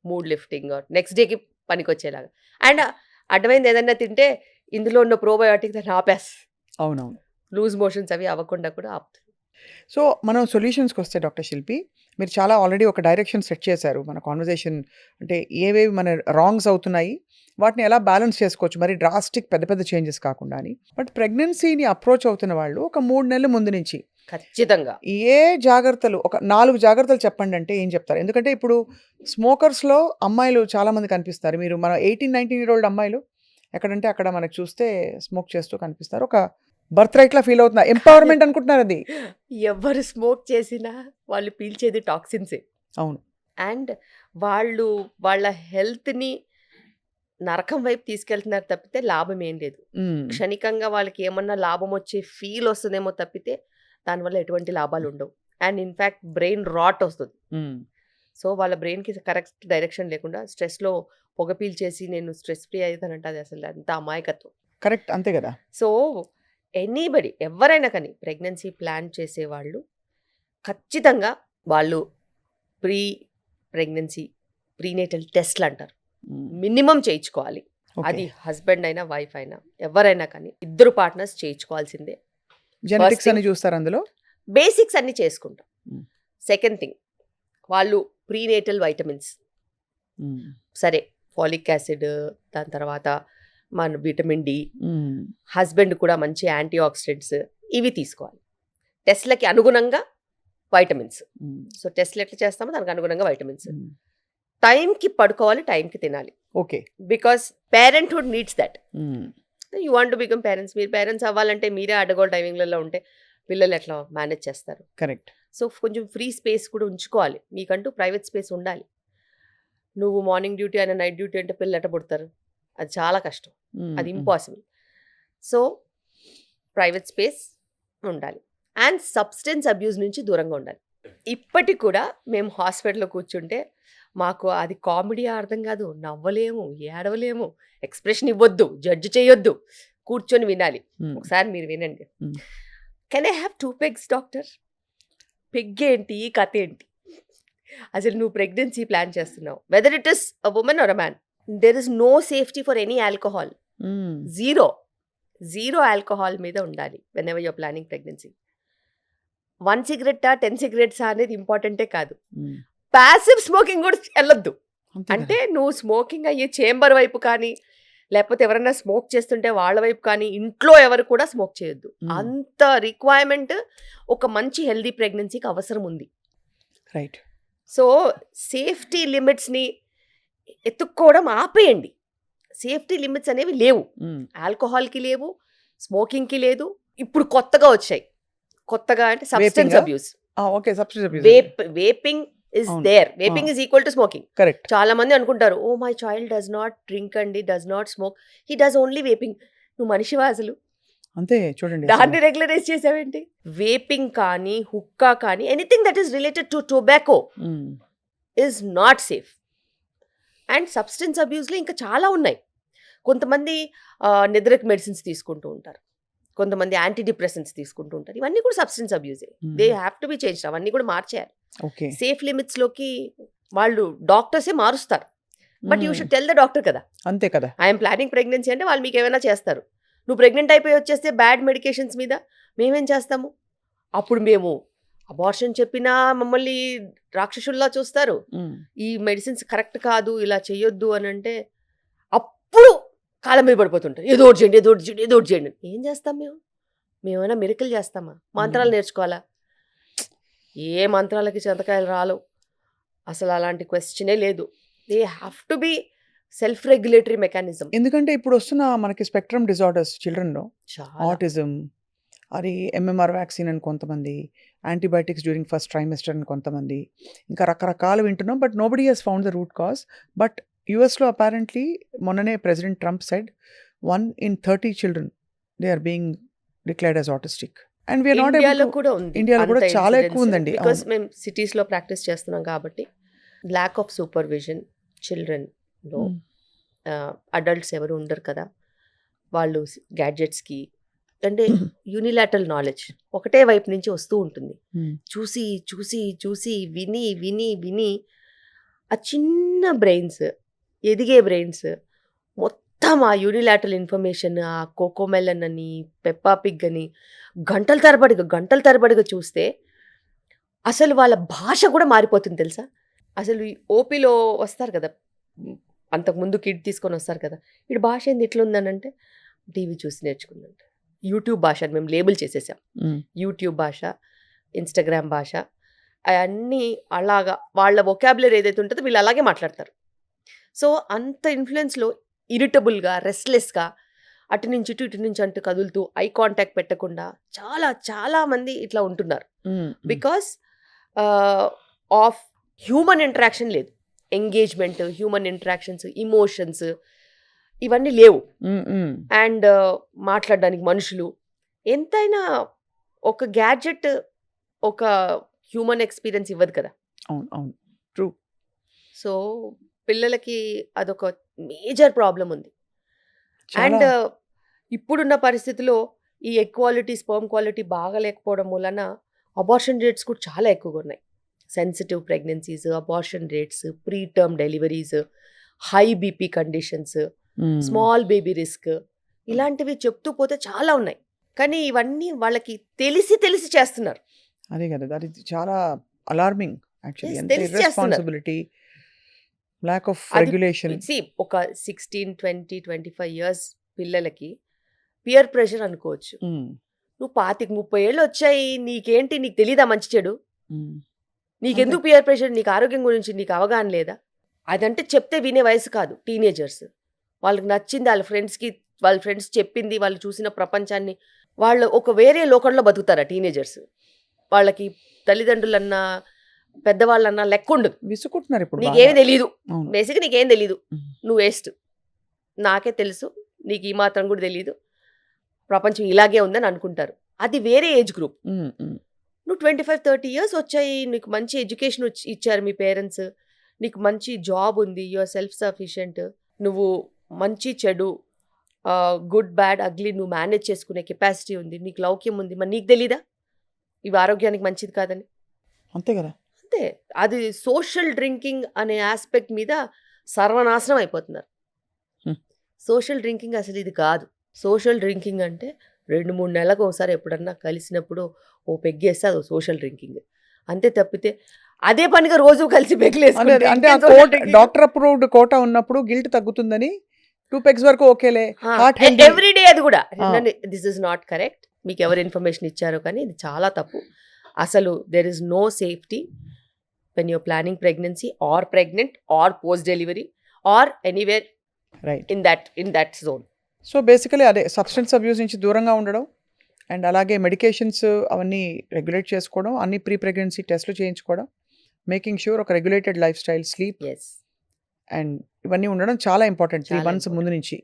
mood lifting or next డేకి పనికొచ్చేలాగా. అండ్ అడ్డమైంది ఏదైనా తింటే ఇందులో ఉన్న ప్రోబయోటిక్ దాన్ని ఆపేస్. అవునవును. లూజ్ మోషన్స్ అవి అవ్వకుండా కూడా ఆపుతుంది. సో మనం సొల్యూషన్స్కి వస్తే డాక్టర్ శిల్పి, మీరు చాలా ఆల్రెడీ ఒక డైరెక్షన్ సెట్ చేశారు మన కాన్వర్జేషన్. అంటే ఏవేవి మన రాంగ్స్ అవుతున్నాయి, వాటిని ఎలా బ్యాలెన్స్ చేసుకోవచ్చు, మరి డ్రాస్టిక్ పెద్ద పెద్ద చేంజెస్ కాకుండా అని. బట్ ప్రెగ్నెన్సీని అప్రోచ్ అవుతున్న వాళ్ళు ఒక 3 నెలల ముందు నుంచి ఖచ్చితంగా ఏ జాగ్రత్తలు, ఒక 4 జాగ్రత్తలు చెప్పండి అంటే ఏం చెప్తారు? ఎందుకంటే ఇప్పుడు స్మోకర్స్లో అమ్మాయిలు చాలామంది కనిపిస్తారు. మీరు మన 18-19 year old అమ్మాయిలు ఎక్కడంటే అక్కడ మనకు చూస్తే స్మోక్ చేస్తూ కనిపిస్తారు. ఒక బర్త్ రైట్లా ఫీల్ అవుతున్నారు, ఎంపవర్మెంట్ అనుకుంటున్నారు అది. ఎవరు స్మోక్ చేసినా వాళ్ళు పీల్చేది టాక్సిన్సే. అవును. అండ్ వాళ్ళు వాళ్ళ హెల్త్ని నరకం వైపు తీసుకెళ్తున్నారు తప్పితే లాభం ఏం లేదు. క్షణికంగా వాళ్ళకి ఏమన్నా లాభం వచ్చే ఫీల్ వస్తుందేమో తప్పితే దానివల్ల ఎటువంటి లాభాలు ఉండవు. అండ్ ఇన్ఫ్యాక్ట్ బ్రెయిన్ రాట్ వస్తుంది. సో వాళ్ళ బ్రెయిన్కి కరెక్ట్ డైరెక్షన్ లేకుండా స్ట్రెస్లో పొగ పీల్చేసి నేను స్ట్రెస్ ఫ్రీ అవుతానంటే అది అసలు అంత అమాయకత్వం. కరెక్ట్, అంతే కదా. సో ఎనీబడి ఎవరైనా కానీ ప్రెగ్నెన్సీ ప్లాన్ చేసేవాళ్ళు ఖచ్చితంగా వాళ్ళు ప్రెగ్నెన్సీ ప్రీనేటల్ టెస్ట్లు అంటారు, మినిమం చేయించుకోవాలి. అది హస్బెండ్ అయినా వైఫ్ అయినా ఎవరైనా కానీ ఇద్దరు పార్ట్నర్స్ చేయించుకోవాల్సిందే. జెనెటిక్స్ అని చూస్తారు అందులో, బేసిక్స్ అన్ని చేసుకుంటాం. సెకండ్ థింగ్, వాళ్ళు ప్రీనేటల్ వైటమిన్స్, సరే ఫాలిక్ యాసిడ్, దాని తర్వాత మన విటమిన్ డి, హస్బెండ్ కూడా మంచి యాంటీ ఆక్సిడెంట్స్ ఇవి తీసుకోవాలి. టెస్ట్లకి అనుగుణంగా వైటమిన్స్. సో టెస్ట్లు ఎట్లా చేస్తామో దానికి అనుగుణంగా వైటమిన్స్. టైంకి పడుకోవాలి, టైంకి తినాలి. Okay. Because parenthood needs that. You want to become parents. మీరు పేరెంట్స్ అవ్వాలంటే మీరే అడ్డగోలు టైమింగ్లలో ఉంటే పిల్లలు ఎట్లా మేనేజ్ చేస్తారు? కరెక్ట్. సో కొంచెం ఫ్రీ స్పేస్ కూడా ఉంచుకోవాలి, మీకంటూ ప్రైవేట్ స్పేస్ ఉండాలి. నువ్వు మార్నింగ్ డ్యూటీ అయినా నైట్ డ్యూటీ అంటే పిల్లలు ఎట్ట పుడతారు? అది చాలా కష్టం, అది ఇంపాసిబుల్. సో ప్రైవేట్ స్పేస్ ఉండాలి. అండ్ సబ్స్టెన్స్ అబ్యూస్ నుంచి దూరంగా ఉండాలి. ఇప్పటికి కూడా మేము హాస్పిటల్లో కూర్చుంటే మాకు అది కామెడీ అర్థం కాదు, నవ్వలేము, ఏడవలేము, ఎక్స్ప్రెషన్ ఇవ్వద్దు, జడ్జ్ చేయొద్దు, కూర్చొని వినాలి. ఒకసారి మీరు వినండి. Can I have 2 pegs doctor? Peg ఏంటి, కథ ఏంటి? అసలు నువ్వు ప్రెగ్నెన్సీ ప్లాన్ చేస్తున్నావు, whether it is a woman or a man, there is no safety for any alcohol. Zero alcohol మీద ఉండాలి whenever your planning pregnancy. 1 cigarette 10 cigarettes అనేది ఇంపార్టెంటే కాదు, ప్యాసివ్ స్మోకింగ్ కూడా వెళ్ళొద్దు. అంటే నువ్వు స్మోకింగ్ అయ్యే చేంబర్ వైపు కానీ, లేకపోతే ఎవరైనా స్మోక్ చేస్తుంటే వాళ్ళ వైపు కానీ, ఇంట్లో ఎవరు కూడా స్మోక్ చేయొద్దు. అంత రిక్వైర్మెంట్ ఒక మంచి హెల్దీ ప్రెగ్నెన్సీకి అవసరం ఉంది. రైట్. సో సేఫ్టీ లిమిట్స్ని ఎత్తుక్కోవడం ఆపేయండి. సేఫ్టీ లిమిట్స్ అనేవి లేవు, ఆల్కహాల్కి లేవు, స్మోకింగ్కి లేదు. ఇప్పుడు కొత్తగా వచ్చాయి, కొత్తగా అంటే substance abuse. Okay, substance abuse. Vaping is there. Vaping is equal to smoking. Correct. చాలా మంది అనుకుంటారు, oh my child does not drink అండి, does not smoke, he does only vaping. నువ్వు మనిషివా అసలు? అంతే చూడండి, దాన్ని రెగ్యులరైజ్ చేసావేంటి? వేపింగ్ కానీ, హుక్కా కానీ, anything that is related to tobacco is not safe. And substance అబ్యూస్లో ఇంకా చాలా ఉన్నాయి. కొంతమంది నిద్రకు మెడిసిన్స్ తీసుకుంటూ ఉంటారు, కొంతమంది యాంటీ డిప్రెసెంట్స్ తీసుకుంటూ ఉంటారు. ఇవన్నీ కూడా సబ్స్టెన్స్ అబ్యూసే. They have to be changed. అవన్నీ కూడా మార్చేయాలి. ఓకే. సేఫ్ లిమిట్స్లోకి వాళ్ళు డాక్టర్సే మారుస్తారు. But you should tell the doctor కదా, అంతే కదా. ఐఎమ్ ప్లానింగ్ ప్రెగ్నెన్సీ అంటే వాళ్ళు మీకు ఏమైనా చేస్తారు. నువ్వు ప్రెగ్నెంట్ అయిపోయి వచ్చేస్తే బ్యాడ్ మెడికేషన్స్ మీద మేమేం చేస్తాము? అప్పుడు మేము అబార్షన్ చెప్పినా మమ్మల్ని రాక్షసుల్లా చూస్తారు. ఈ మెడిసిన్స్ కరెక్ట్ కాదు, ఇలా చెయ్యొద్దు అని అంటే అప్పుడు కాలం మీద పడిపోతుంటారు. ఏదో ఒకటి చేయండి, ఏదో ఒకటి చేయండి, ఏదో ఒకటి చేయండి. ఏం చేస్తాం మేము? మేమైనా మిరకల్ చేస్తామా? మంత్రాలు నేర్చుకోవాలా? ఏ మంత్రాలకి చింతకాయలు రాలవు. అసలు అలాంటి క్వశ్చనే లేదు. They have to B self regulatory mechanism. ఎందుకంటే ఇప్పుడు వస్తున్న మనకి స్పెక్ట్రమ్ డిజార్డర్స్ చిల్డ్రన్లో చాలా ఆటిజం, అది ఎంఎంఆర్ వ్యాక్సిన్ అని కొంతమంది, యాంటీబయాటిక్స్ డ్యూరింగ్ ఫస్ట్ ట్రైమెస్టర్ అని కొంతమంది, ఇంకా రకరకాలు వింటున్నాం. But nobody has found the root cause. But యుఎస్లో అపారెంట్లీ మొన్ననే president Trump said 1 in 30 children they are being declared as autistic. And we are not ఇండియాలో కూడా ఉంది. ఇండియాలో కూడా చాలా ఎక్కువ ఉందండి. బికాస్ మేము సిటీస్లో ప్రాక్టీస్ చేస్తున్నాం కాబట్టి ల్యాక్ ఆఫ్ సూపర్విజన్ చిల్డ్రన్లో. అడల్ట్స్ ఎవరు ఉండరు కదా, వాళ్ళు గ్యాడ్జెట్స్కి అంటే యూనిలాటరల్ నాలెడ్జ్ ఒకటే వైపు నుంచి వస్తూ ఉంటుంది. చూసి చూసి చూసి విని విని విని ఆ చిన్న బ్రెయిన్స్, ఎదిగే బ్రెయిన్స్ మొత్తం ఆ యూనిలాటరల్ ఇన్ఫర్మేషన్, ఆ కోకోమెలన్ అని, పెప్పా పిగ్ అని గంటల తరబడిగా చూస్తే అసలు వాళ్ళ భాష కూడా మారిపోతుంది తెలుసా. అసలు ఈ ఓపీలో వస్తారు కదా, అంతకుముందు కిడ్ తీసుకొని వస్తారు కదా, వీడి భాష ఏంది ఇట్లా ఉందనంటే టీవీ చూసి నేర్చుకుందంట. యూట్యూబ్ భాష అని మేము లేబుల్ చేసేసాం. యూట్యూబ్ భాష, ఇన్స్టాగ్రామ్ భాష, అవన్నీ అలాగా వాళ్ళ వొకాబులరీ ఏదైతే ఉంటుందో వీళ్ళు అలాగే మాట్లాడతారు. సో అంత ఇన్ఫ్లుయెన్స్లో ఇరిటబుల్గా, రెస్ట్లెస్గా అటు నుంచి ఇటు నుంచి అంటూ కదులుతూ ఐ కాంటాక్ట్ పెట్టకుండా చాలా చాలా మంది ఇట్లా ఉంటున్నారు. బికాస్ ఆఫ్ హ్యూమన్ ఇంటరాక్షన్ లేదు, ఎంగేజ్మెంట్, హ్యూమన్ ఇంటరాక్షన్స్, ఇమోషన్స్ ఇవన్నీ లేవు. అండ్ మాట్లాడడానికి మనుషులు, ఎంతైనా ఒక గ్యాడ్జెట్ ఒక హ్యూమన్ ఎక్స్పీరియన్స్ ఇవ్వదు కదా. అవును అవును, ట్రూ. సో పిల్లలకి అదొక మేజర్ ప్రాబ్లం ఉంది. అండ్ ఇప్పుడున్న పరిస్థితిలో ఈ ఎగ్ క్వాలిటీ, స్పర్మ్ క్వాలిటీ బాగా లేకపోవడం వలన అబార్షన్ రేట్స్ కూడా చాలా ఎక్కువగా ఉన్నాయి. Sensitive pregnancies, abortion rates, pre term deliveries, high BP conditions, small baby risk, ఇలాంటివి చెప్తూ పోతే చాలా ఉన్నాయి. కానీ ఇవన్నీ వాళ్ళకి తెలిసి చేస్తున్నారు. అదే కదా, దట్ ఇస్ చాలా అలార్మింగ్ యాక్చువల్లీ. Yes, ఎంత తెలిసి చేస్తున్నారు. ఇర్రెస్పాన్సిబిలిటీ, ల్యాక్ ఆఫ్ అది రెగ్యులేషన్. ఒక 16, 20, 25 ఇయర్స్ పిల్లలకి పియర్ ప్రెషర్ అనుకోవచ్చు. నువ్వు 25, 30 ఏళ్ళు వచ్చాయి, నీకేంటి, నీకు తెలీదా మంచి చెడు? నీకెందుకు పియర్ ప్రెషర్? నీకు ఆరోగ్యం గురించి నీకు అవగాహన లేదా? అదంటే చెప్తే వినే వయసు కాదు. టీనేజర్స్ వాళ్ళకి నచ్చింది, వాళ్ళ ఫ్రెండ్స్ చెప్పింది, వాళ్ళు చూసిన ప్రపంచాన్ని, వాళ్ళు ఒక వేరే లోకంలో బతుకుతారా టీనేజర్స్? వాళ్ళకి తల్లిదండ్రులన్నా పెద్దవాళ్ళన్నా లెక్క ఉండదు. విసుకుంటున్నారు ఇప్పుడు. నీకేమి తెలీదు, బేసిక్గా నీకేం తెలీదు, నువ్వు వేస్ట్, నాకే తెలుసు, నీకు ఈ మాత్రం కూడా తెలీదు, ప్రపంచం ఇలాగే ఉందని అనుకుంటారు. అది వేరే ఏజ్ గ్రూప్. నువ్వు 25, 30 ఇయర్స్ వచ్చాయి, నీకు మంచి ఎడ్యుకేషన్ ఇచ్చారు మీ పేరెంట్స్, నీకు మంచి జాబ్ ఉంది, యు ఆర్ సెల్ఫ్ సఫిషియెంట్, నువ్వు మంచి చెడు, గుడ్ బ్యాడ్ అగ్లీ నువ్వు మేనేజ్ చేసుకునే కెపాసిటీ ఉంది, నీకు లౌక్యం ఉంది, మరి నీకు తెలీదా ఇవి ఆరోగ్యానికి మంచిది కాదని? అంతే కదా. అంతే. అది సోషల్ డ్రింకింగ్ అనే ఆస్పెక్ట్ మీద సర్వనాశనం అయిపోతున్నారు. సోషల్ డ్రింకింగ్ అసలు ఇది కాదు. సోషల్ డ్రింకింగ్ అంటే 2-3 నెలలకు ఒకసారి ఎప్పుడన్నా కలిసినప్పుడు ఓ పెగ్గేస్తే అది సోషల్ డ్రింకింగ్ అంతే. తప్పితే అదే పనిగా రోజు కలిసి పెగ్గులేసుకుంటే అంటే డాక్టర్ అప్రూవ్డ్ కోటా ఉన్నప్పుడు గిల్ట్ తగ్గుతుందని 2 pegs వరకు ఓకేలే. ఎవ్రీడే అది కూడా దిస్ ఇస్ నాట్ కరెక్ట్. మీకు ఎవరు ఇన్ఫర్మేషన్ ఇచ్చారో కానీ ఇది చాలా తప్పు. అసలు there is no safety when your planning pregnancy or pregnant or post delivery or anywhere in that zone. So basically అదే సబ్స్టెన్స్ అబ్యూస్ నుంచి దూరంగా ఉండడం, అండ్ అలాగే మెడికేషన్స్ అవన్నీ రెగ్యులేట్ చేసుకోవడం, అన్ని ప్రీ ప్రెగ్నెన్సీ టెస్ట్లు చేయించుకోవడం, మేకింగ్ ష్యూర్ ఒక regulated life style, sleep, and ఇవన్నీ ఉండడం చాలా ఇంపార్టెంట్ 3 months ముందు నుంచి.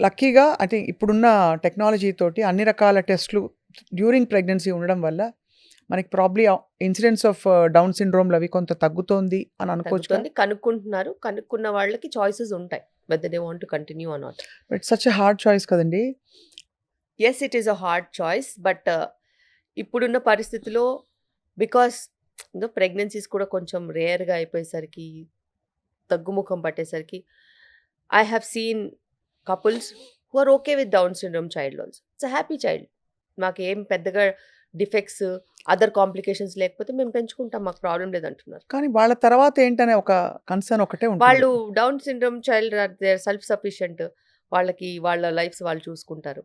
లక్కీగా అంటే ఇప్పుడున్న టెక్నాలజీ తోటి అన్ని రకాల టెస్ట్లు డ్యూరింగ్ ప్రెగ్నెన్సీ ఉండడం వల్ల మనకి ప్రాబ్లీ ఇన్సిడెన్స్ ఆఫ్ డౌన్ సిండ్రోమ్లు అవి కొంత తగ్గుతోంది అని అనుకోవచ్చు. కనుక్కుంటున్నారు, కనుక్కున్న వాళ్ళకి చాయిసెస్ ఉంటాయి whether they want to continue or not. But it's such a hard choice కదండి. Yes, it is a hard choice, but ఇప్పుడున్న పరిస్థితిలో బికాస్ ప్రెగ్నెన్సీస్ కూడా కొంచెం రేర్గా అయిపోయేసరికి, తగ్గుముఖం పట్టేసరికి, I have seen couples who are okay with down syndrome child also. It's a happy child. మాకు ఏం పెద్దగా డిఫెక్ట్స్, అదర్ కాంప్లికేషన్స్ లేకపోతే మేము పెంచుకుంటాం, మాకు ప్రాబ్లం లేదంటున్నారు. కానీ వాళ్ళ తర్వాత ఏంటనే ఒక కన్సర్న్ ఒకటే ఉంటుంది. వాళ్ళు down syndrome child or they self sufficient. వాళ్ళకి వాళ్ళ లైఫ్స్ వాళ్ళు చూసుకుంటారు.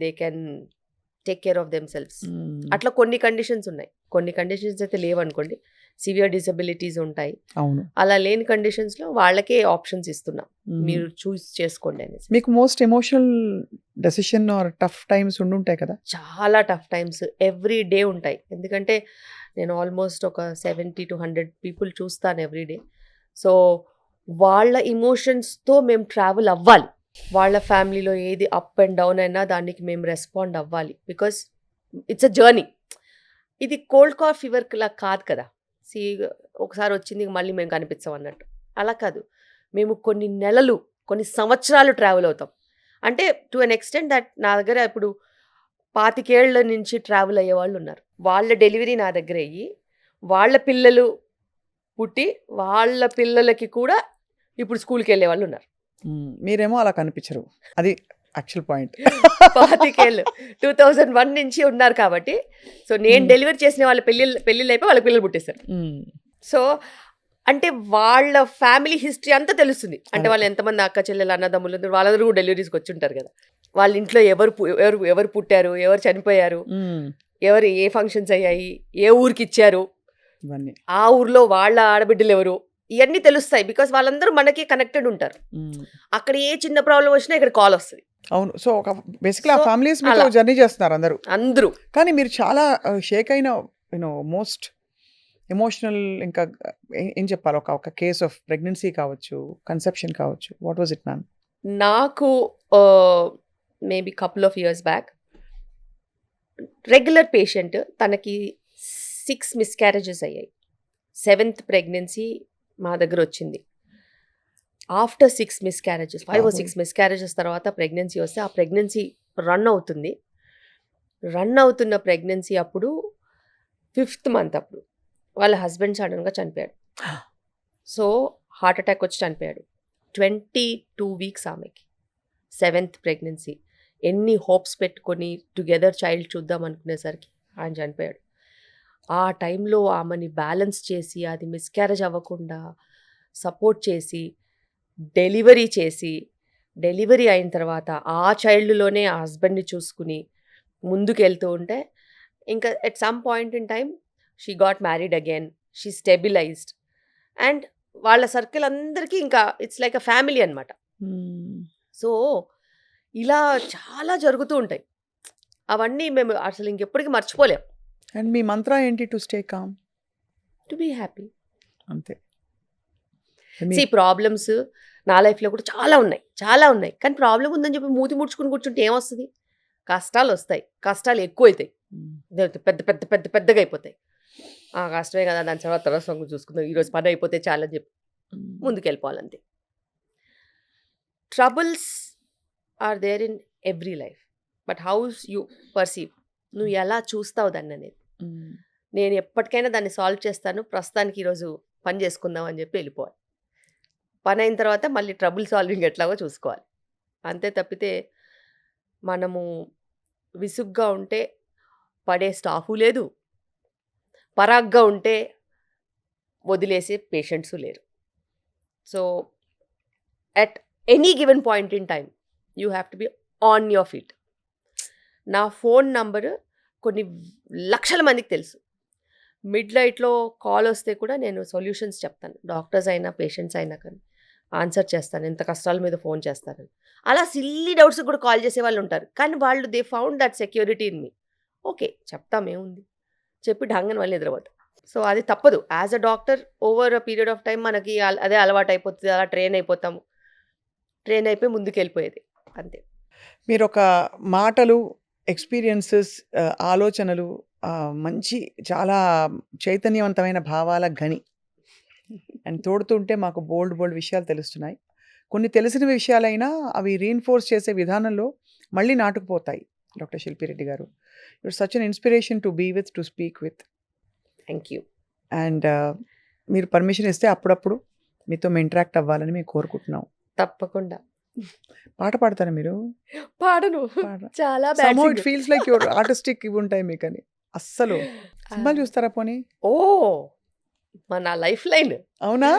They can take care of themselves. అట్లా కొన్ని కండిషన్స్ ఉన్నాయి. కొన్ని కండిషన్స్ అయితే లేవనుకోండి, సివియర్ డిసబిలిటీస్ ఉంటాయి. అవును. అలా లేని కండిషన్స్లో వాళ్ళకే ఆప్షన్స్ ఇస్తున్నాం, మీరు చూస్ చేసుకోండి అనేసి. మీకు most emotional decision or tough times ఉండుంటాయి కదా? చాలా టఫ్ టైమ్స్ ఎవ్రీ డే ఉంటాయి. ఎందుకంటే నేను ఆల్మోస్ట్ ఒక 70 to 100 పీపుల్ చూస్తాను ఎవ్రీ డే. సో వాళ్ళ ఇమోషన్స్తో మేము ట్రావెల్ అవ్వాలి. వాళ్ళ ఫ్యామిలీలో ఏది అప్ అండ్ డౌన్ అయినా దానికి మేము రెస్పాండ్ అవ్వాలి. Because it's a journey. ఇది కోల్డ్ కాఫ్ ఫీవర్లా కాదు కదా. ఒకసారి వచ్చింది మళ్ళీ మేము కనిపించాం అన్నట్టు అలా కాదు. మేము కొన్ని నెలలు, కొన్ని సంవత్సరాలు ట్రావెల్ అవుతాం. అంటే టు అన్ ఎక్స్టెంట్ దట్ నా దగ్గర ఇప్పుడు 25 ఏళ్ల నుంచి ట్రావెల్ అయ్యే వాళ్ళు ఉన్నారు. వాళ్ళ డెలివరీ నా దగ్గర అయ్యి, వాళ్ళ పిల్లలు పుట్టి, వాళ్ళ పిల్లలకి కూడా ఇప్పుడు స్కూల్కి వెళ్ళే వాళ్ళు ఉన్నారు. మీరేమో అలా కనిపించరు, అది యాక్చువల్ పాయింట్. 25 ఏళ్ళు 2001 నుంచి ఉన్నారు కాబట్టి. సో నేను డెలివరీ చేసిన వాళ్ళ పెళ్ళిళ్ళు అయిపోయి వాళ్ళ పిల్లలు పుట్టేశారు. సో అంటే వాళ్ళ ఫ్యామిలీ హిస్టరీ అంతా తెలుస్తుంది. అంటే వాళ్ళు ఎంతమంది అక్క చెల్లెలు అన్నదమ్ములు వాళ్ళందరూ కూడా డెలివరీస్కి వచ్చి ఉంటారు కదా. వాళ్ళ ఇంట్లో ఎవరు పుట్టారు, ఎవరు చనిపోయారు, ఎవరు ఏ ఫంక్షన్స్ అయ్యాయి, ఏ ఊరికి ఇచ్చారు, ఆ ఊర్లో వాళ్ళ ఆడబిడ్డలు ఎవరు, ఇవన్నీ తెలుస్తాయి. బికాస్ వాళ్ళందరూ మనకి కనెక్టెడ్ ఉంటారు. అక్కడ ఏ చిన్న ప్రాబ్లం వచ్చినా ఇక్కడ కాల్ వస్తుంది. అవును. సో ఒక బేసిక్లీ ఆ ఫ్యామిలీస్ మీతో జర్నీ చేస్తున్నారు అందరూ. కానీ మీరు చాలా షేక్ అయిన మోస్ట్ ఎమోషనల్, ఇంకా ఏం చెప్పాలి, ఒక కేస్ ఆఫ్ ప్రెగ్నెన్సీ కావచ్చు, కన్సెప్షన్ కావచ్చు, వాట్ వాజ్ ఇట్ మ్యామ్? నాకు maybe couple of years back regular patient, తనకి 6 మిస్క్యారేజెస్ అయ్యాయి. 7th ప్రెగ్నెన్సీ మా దగ్గర వచ్చింది. ఆఫ్టర్ 6 మిస్క్యారేజెస్, 5 or 6 మిస్క్యారేజెస్ తర్వాత ప్రెగ్నెన్సీ వస్తే, ఆ ప్రెగ్నెన్సీ రన్ అవుతున్న ప్రెగ్నెన్సీ అప్పుడు 5th మంత్ అప్పుడు వాళ్ళ హస్బెండ్ సడన్గా చనిపోయాడు. సో హార్ట్ అటాక్ వచ్చి చనిపోయాడు. 22 వీక్స్ ఆమెకి, 7th ప్రెగ్నెన్సీ. ఎన్ని హోప్స్ పెట్టుకొని టుగెదర్ చైల్డ్ చూద్దాం అనుకునేసరికి ఆయన చనిపోయాడు. ఆ టైంలో ఆమెని బ్యాలెన్స్ చేసి, అది మిస్క్యారేజ్ అవ్వకుండా సపోర్ట్ చేసి, డెలివరీ అయిన తర్వాత ఆ చైల్డ్లోనే ఆ హస్బెండ్ని చూసుకుని ముందుకు వెళ్తూ ఉంటే, ఇంకా at some point in time she got married again, she stabilised. And వాళ్ళ సర్కిల్ అందరికీ ఇంకా ఇట్స్ లైక్ అ ఫ్యామిలీ అనమాట. సో ఇలా చాలా జరుగుతూ ఉంటాయి. అవన్నీ మేము అసలు ఇంకెప్పటికీ మర్చిపోలేం. అండ్ మీ మంత్ర ఏంటి? To stay calm, to be happy, అంతే. ప్రాబ్లమ్స్ నా లైఫ్లో కూడా చాలా ఉన్నాయి. కానీ ప్రాబ్లం ఉందని చెప్పి మూతి ముడుచుకుని కూర్చుంటే ఏమొస్తుంది? కష్టాలు వస్తాయి, కష్టాలు ఎక్కువ అవుతాయి, పెద్దగా అయిపోతాయి. ఆ కష్టమే కదా, దాని తర్వాత చూసుకుందాం, ఈరోజు పని అయిపోతే చాలని చెప్పి ముందుకు వెళ్ళిపోవాలంతే. Troubles are there in every life, but how you perceive, నువ్వు ఎలా చూస్తావు దాన్ని అనేది. నేను ఎప్పటికైనా దాన్ని సాల్వ్ చేస్తాను, ప్రస్తుతానికి ఈరోజు పని చేసుకుందాం అని చెప్పి వెళ్ళిపోవాలి. పని అయిన తర్వాత మళ్ళీ ట్రబుల్ సాల్వింగ్ ఎట్లాగో చూసుకోవాలి, అంతే. తప్పితే మనము విసుగ్గా ఉంటే పడే స్టాఫు లేదు, పరాగ్గా ఉంటే వదిలేసే పేషెంట్స్ లేరు. So at any given point in time you have to be on your feet. నా ఫోన్ నంబరు కొన్ని లక్షల మందికి తెలుసు. మిడ్ నైట్లో కాల్ వస్తే కూడా నేను సొల్యూషన్స్ చెప్తాను. డాక్టర్స్ అయినా పేషెంట్స్ అయినా కానీ ఆన్సర్ చేస్తాను, ఎంత కష్టాల మీద ఫోన్ చేస్తానని. అలా సిల్లీ డౌట్స్ కూడా కాల్ చేసే వాళ్ళు ఉంటారు. కానీ వాళ్ళు they found that security in me. Okay చెప్తామేముంది చెప్పి ఢంగని వాళ్ళు నిద్రపోతాం. సో అది తప్పదు. As a doctor over a period of time మనకి అదే అలవాటు అయిపోతుంది, అలా ట్రైన్ అయిపోతాము. ట్రైన్ అయిపోయి ముందుకు వెళ్ళిపోయేది అంతే. మీరు ఒక మాటలు, ఎక్స్పీరియన్సెస్, ఆలోచనలు, మంచి చాలా చైతన్యవంతమైన భావాల గని అండ్ తోడుతుంటే మాకు బోల్డ్ విషయాలు తెలుస్తున్నాయి. కొన్ని తెలిసిన విషయాలైనా అవి రీఇన్ఫోర్స్ చేసే విధానంలో మళ్ళీ నాటుకుపోతాయి. డాక్టర్ శిల్పిరెడ్డి గారు, your such an inspiration to be with, to speak with. Thank you. And మీరు పర్మిషన్ ఇస్తే అప్పుడప్పుడు మీతో మేము ఇంటరాక్ట్ అవ్వాలని మేము కోరుకుంటున్నాం. తప్పకుండా. పాట పాడతారా మీరు? పాడను. పాడరా? చాలా Somehow bad it feels like your artistic ఇవి ఉంటాయి మీకని. అస్సలు సినిమాలు చూస్తారా పోనీ? ఓ మన లైఫ్ లైన్. అవునా?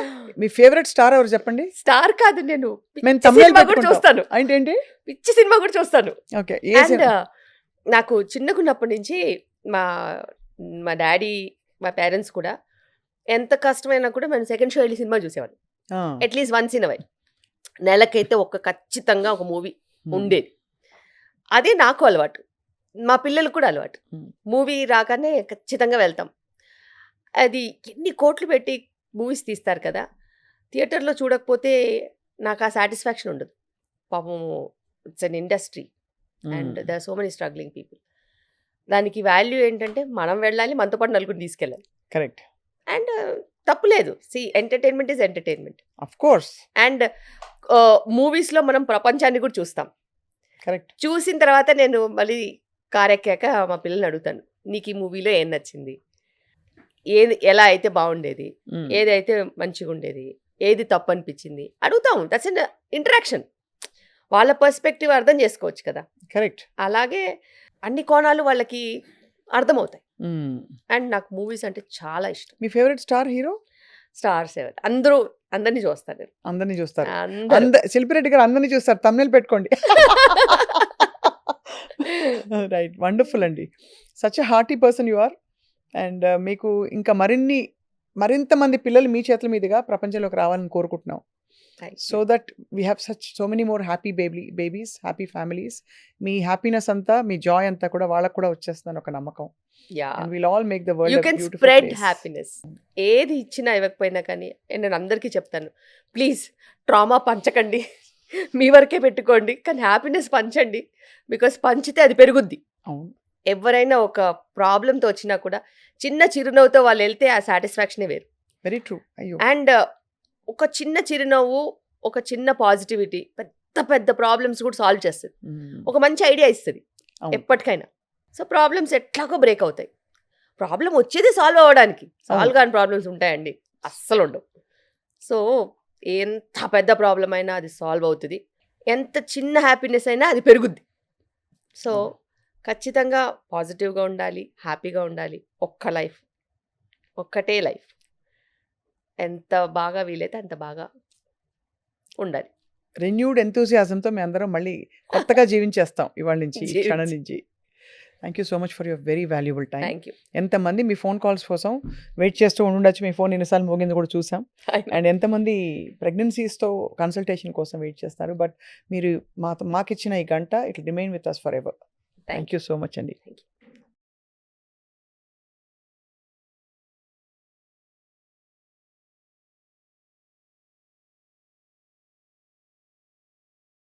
మీ ఫేవరెట్ స్టార్ ఎవరు చెప్పండి? స్టార్ కాదు, నేను మేము పిచ్చి thumbnail సినిమా కూడా పెట్టుకుంటాం. చూస్తాను. ఏంటి? పిచ్చి సినిమా కూడా చూస్తాను. ఓకే. A and cinema? నాకు చిన్నగున్నప్పటి నుంచి మా మా డాడీ, మా పేరెంట్స్ కూడా ఎంత కష్టమైనా కూడా మేము సెకండ్ షో వెళ్ళి సినిమా చూసేవాళ్ళం. ఆ. At least once in a while. నెలకైతే ఖచ్చితంగా ఒక మూవీ ఉండేది. అదే నాకు అలవాటు, మా పిల్లలకు కూడా అలవాటు. Hmm. మూవీ రాగానే ఖచ్చితంగా వెళ్తాం. అది ఎన్ని కోట్లు పెట్టి మూవీస్ తీస్తారు కదా, థియేటర్లో చూడకపోతే నాకు ఆ సాటిస్ఫాక్షన్ ఉండదు. పాపం it's an industry and the so many struggling people. దానికి వాల్యూ ఏంటంటే మనం వెళ్ళాలి, మనతో పాటు నలుగురిని తీసుకెళ్ళాలి. కరెక్ట్. అండ్ తప్పులేదు. Entertainment is entertainment. Of course. And మూవీస్లో మనం ప్రపంచాన్ని కూడా చూస్తాం. కరెక్ట్. చూసిన తర్వాత నేను మళ్ళీ కారెక్కాక మా పిల్లల్ని అడుగుతాను, నీకు ఈ మూవీలో ఏం నచ్చింది, ఏది ఎలా అయితే బాగుండేది, ఏదైతే మంచిగా ఉండేది, ఏది తప్పు అనిపించింది అడుగుతాం. That's an interaction. వాళ్ళ పర్స్పెక్టివ్ అర్థం చేసుకోవచ్చు కదా. కరెక్ట్. అలాగే అన్ని కోణాలు వాళ్ళకి అర్థమవుతాయి. అండ్ నాకు మూవీస్ అంటే చాలా ఇష్టం. మీ ఫేవరెట్ స్టార్ హీరో? స్టార్స్ ఎవరు అందరినీ చూస్తాను నేను. అందరినీ చూస్తారు. అందరూ. శిల్పిరెడ్డి గారు అందరినీ చూస్తారు. thumbnail పెట్టుకోండి. రైట్. వండర్ఫుల్ అండి. Such a hearty person you are. And మీకు ఇంకా మరింత మంది పిల్లలు మీ చేతుల మీదుగా ప్రపంచంలోకి రావాలని కోరుకుంటున్నాం. Thank you. So that we have so many more happy babies, happy families. Me happiness అంతా, మీ జాయ్ అంతా కూడా వాళ్ళకు కూడా వచ్చేస్తుందని ఒక నమ్మకం. Yeah. And will all make the you world can spread happiness. ఏది ఇచ్చినా ఇవ్వకపోయినా కానీ నేను అందరికీ చెప్తాను, ప్లీజ్ ట్రామా పంచకండి, మీ వరకే పెట్టుకోండి, కానీ హ్యాపీనెస్ పంచండి. బికాస్ పంచితే అది పెరుగుద్ది. అవును. ఎవరైనా ఒక ప్రాబ్లంతో వచ్చినా కూడా చిన్న చిరునవ్వుతో వాళ్ళు వెళ్తే ఆ సాటిస్ఫాక్షనే వేరు. Very true. అయ్యో. అండ్ ఒక చిన్న చిరునవ్వు, ఒక చిన్న పాజిటివిటీ పెద్ద పెద్ద ప్రాబ్లమ్స్ కూడా సాల్వ్ చేస్తుంది. ఒక మంచి ఐడియా ఇస్తుంది అవును. ఎప్పటికైనా. సో ప్రాబ్లమ్స్ ఎట్లాగో బ్రేక్ అవుతాయి. ప్రాబ్లం వచ్చేది సాల్వ్ అవ్వడానికి. సాల్వ్ కాని ప్రాబ్లమ్స్ ఉంటాయండి? అస్సలు ఉండవు. సో ఎంత పెద్ద ప్రాబ్లం అయినా అది సాల్వ్ అవుతుంది, ఎంత చిన్న హ్యాపీనెస్ అయినా అది పెరుగుద్ది. సో ఖచ్చితంగా పాజిటివ్గా ఉండాలి, హ్యాపీగా ఉండాలి. ఒక్కటే లైఫ్. ఎంత బాగా వీలైతే అంత బాగా ఉండాలి. రెన్యూడ్ ఎంతూసియాజంతో మేము అందరం మళ్ళీ కొత్తగా జీవించేస్తాం ఇవాళ నుంచి, ఈ క్షణం నుంచి. Thank you so much for your very valuable time. Thank you. ఎంతమంది మీ ఫోన్ కాల్స్ కోసం వెయిట్ చేస్తూ ఉండొచ్చు. మీ ఫోన్ ఎన్నిసార్లు మోగింది కూడా చూసాం. అండ్ ఎంతమంది ప్రెగ్నెన్సీస్తో కన్సల్టేషన్ కోసం వెయిట్ చేస్తారు. బట్ మీరు మాకిచ్చిన ఈ గంట it remain with us forever. Thank you so much అండి. Thank you.